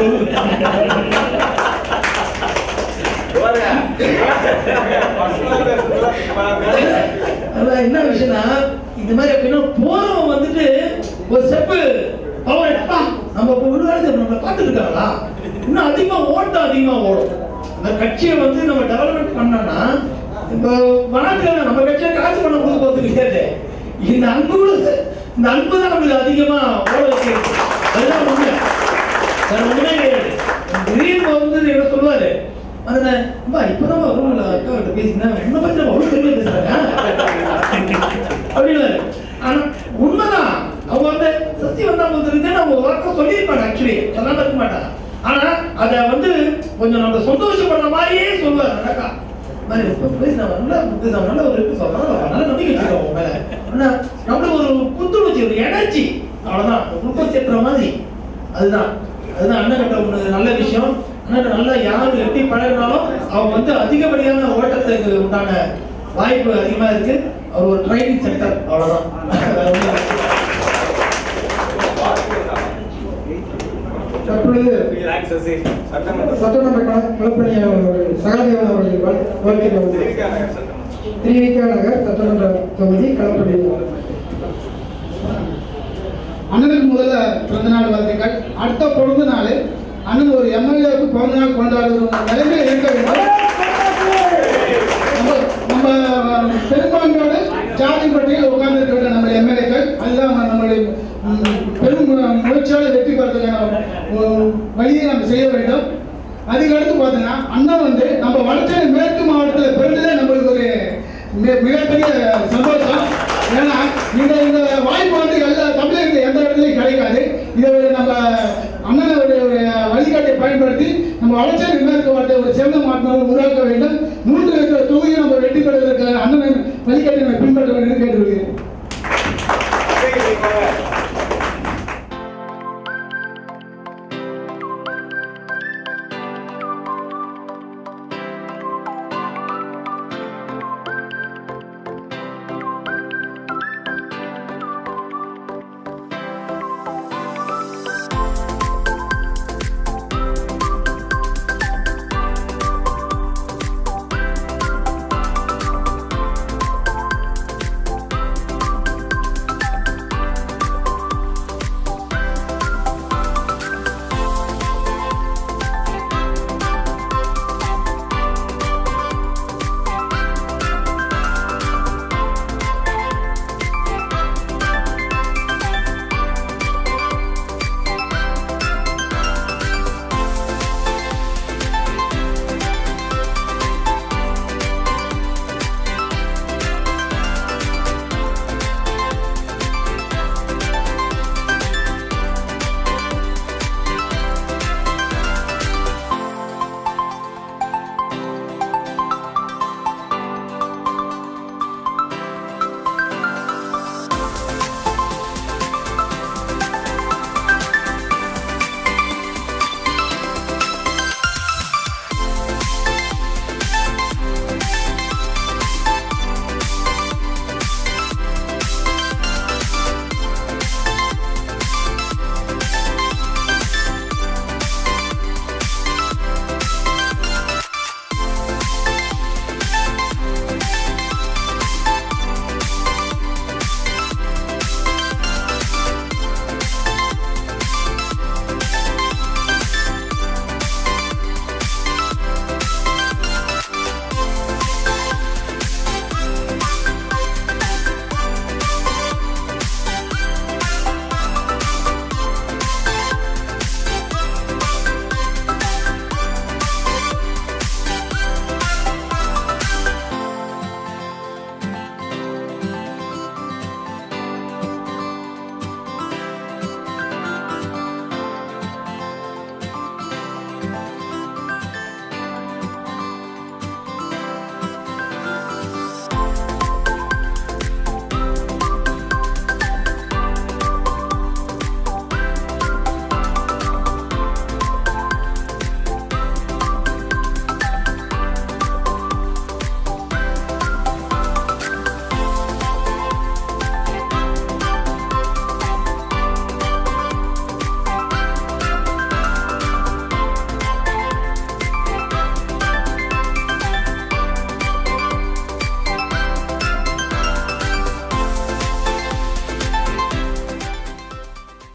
அதான் என்ன விஷயம்னா இந்த மாதிரி அப்படின்னா போறவன் வந்துட்டு ஒரு ஸ்டெப்பு நம்ம விடுவாரு நம்ம பார்த்துட்டு இருக்காங்களா இன்னும் அதிகமா ஓட்டம் அதிகமா ஓடும். அந்த கட்சியை வந்து நம்ம டெவலப்மெண்ட் பண்ணோம்னா இப்போ வனத்துல நம்ம கட்சியை காசு பண்ண போது பார்த்து கிடையாது. இந்த அன்பு தான் நம்மளுக்கு அதிகமா ஓட வைக்கிறது. அதுதான் உண்மை, வேற ஒண்ணுமே கிடையாது. திடீர்னு வந்து என்ன சொல்லுவாரு, இப்பதான் ரூம்ல அக்கா கிட்ட பேசினா என்ன பத்தி அவ்வளவு தெரிய பேசுறாங்க அப்படின்னு. ஆனா உண்மைதான், அவங்க வந்து சக்தி வந்தா வந்து அவங்க ஒர்க்க சொல்லியிருப்பாங்க. ஆக்சுவலி சொல்லாம இருக்க மாட்டாங்க. ஆனா அத வந்து கொஞ்சம் நம்ம சந்தோஷப்படுற மாதிரியே சொல்லுவாரு அக்கா. நல்ல ஒரு நம்பிக்கை வச்சிருக்கோம் மேல. நம்மளுக்கு ஒரு புத்துணர்ச்சி, ஒரு எனர்ஜி, அவ்வளவுதான் குளுக்கோஸ் ஏற்றுற மாதிரி. அதுதான் அண்ணன் கிட்ட ஒண்ணு நல்ல விஷயம். நல்லா யாரு எப்படி பழகினாலும் அவங்க வந்து அதிகப்படியான ஓட்டத்துக்கு உண்டான வாய்ப்பு அதிகமா இருக்கு. அவர் ஒரு ட்ரைனிங் சென்டர், அவ்வளவுதான். தற்பொழுது சட்டமன்ற களப்பணியாளர் சகாதேவன் அவர்கள் திருவிக நகர் சட்டமன்ற தொகுதி களப்பணியாளர். அண்ணனுக்கு முதல்ல பிறந்தநாள் வாழ்த்துக்கள். அடுத்த பிறந்த நாள் அண்ணன் ஒரு எம்எல்ஏவுக்கு பிறந்த நாள் கொண்டாடுற நிலைமையில் இருக்க வேண்டும். நம்ம பெரும்பான்மையோட ஜாதி பட்டியலில் உட்கார்ந்து இருக்கிற நம்ம எம்எல்ஏக்கள் அதுதான் நம்மளுடைய பெரும் முயற்சியால் வெற்றி பெறதுக்கான வழியை நம்ம செய்ய வேண்டும். அதுக்கு அடுத்து பார்த்தீங்கன்னா அண்ணன் வந்து நம்ம வடசென்னை மேற்கு மாவட்டத்தில் பிறந்ததே நம்மளுக்கு ஒரு மிகப்பெரிய சந்தோஷம். ஏன்னா இந்த வாய்ப்பு வந்து எல்லா தமிழகத்தில் எந்த இடத்துலையும் கிடைக்காது. இதை ஒரு நம்ம அண்ணனுடைய ஒரு வழிகாட்டை பயன்படுத்தி நம்ம வடசென்னை மேற்கு மாவட்டத்தை ஒரு சிறந்த மாவட்டமாக உருவாக்க வேண்டும். 3 தொகுதியை நம்ம வெற்றி பெறுவதற்கு அண்ணன் வழிகாட்டை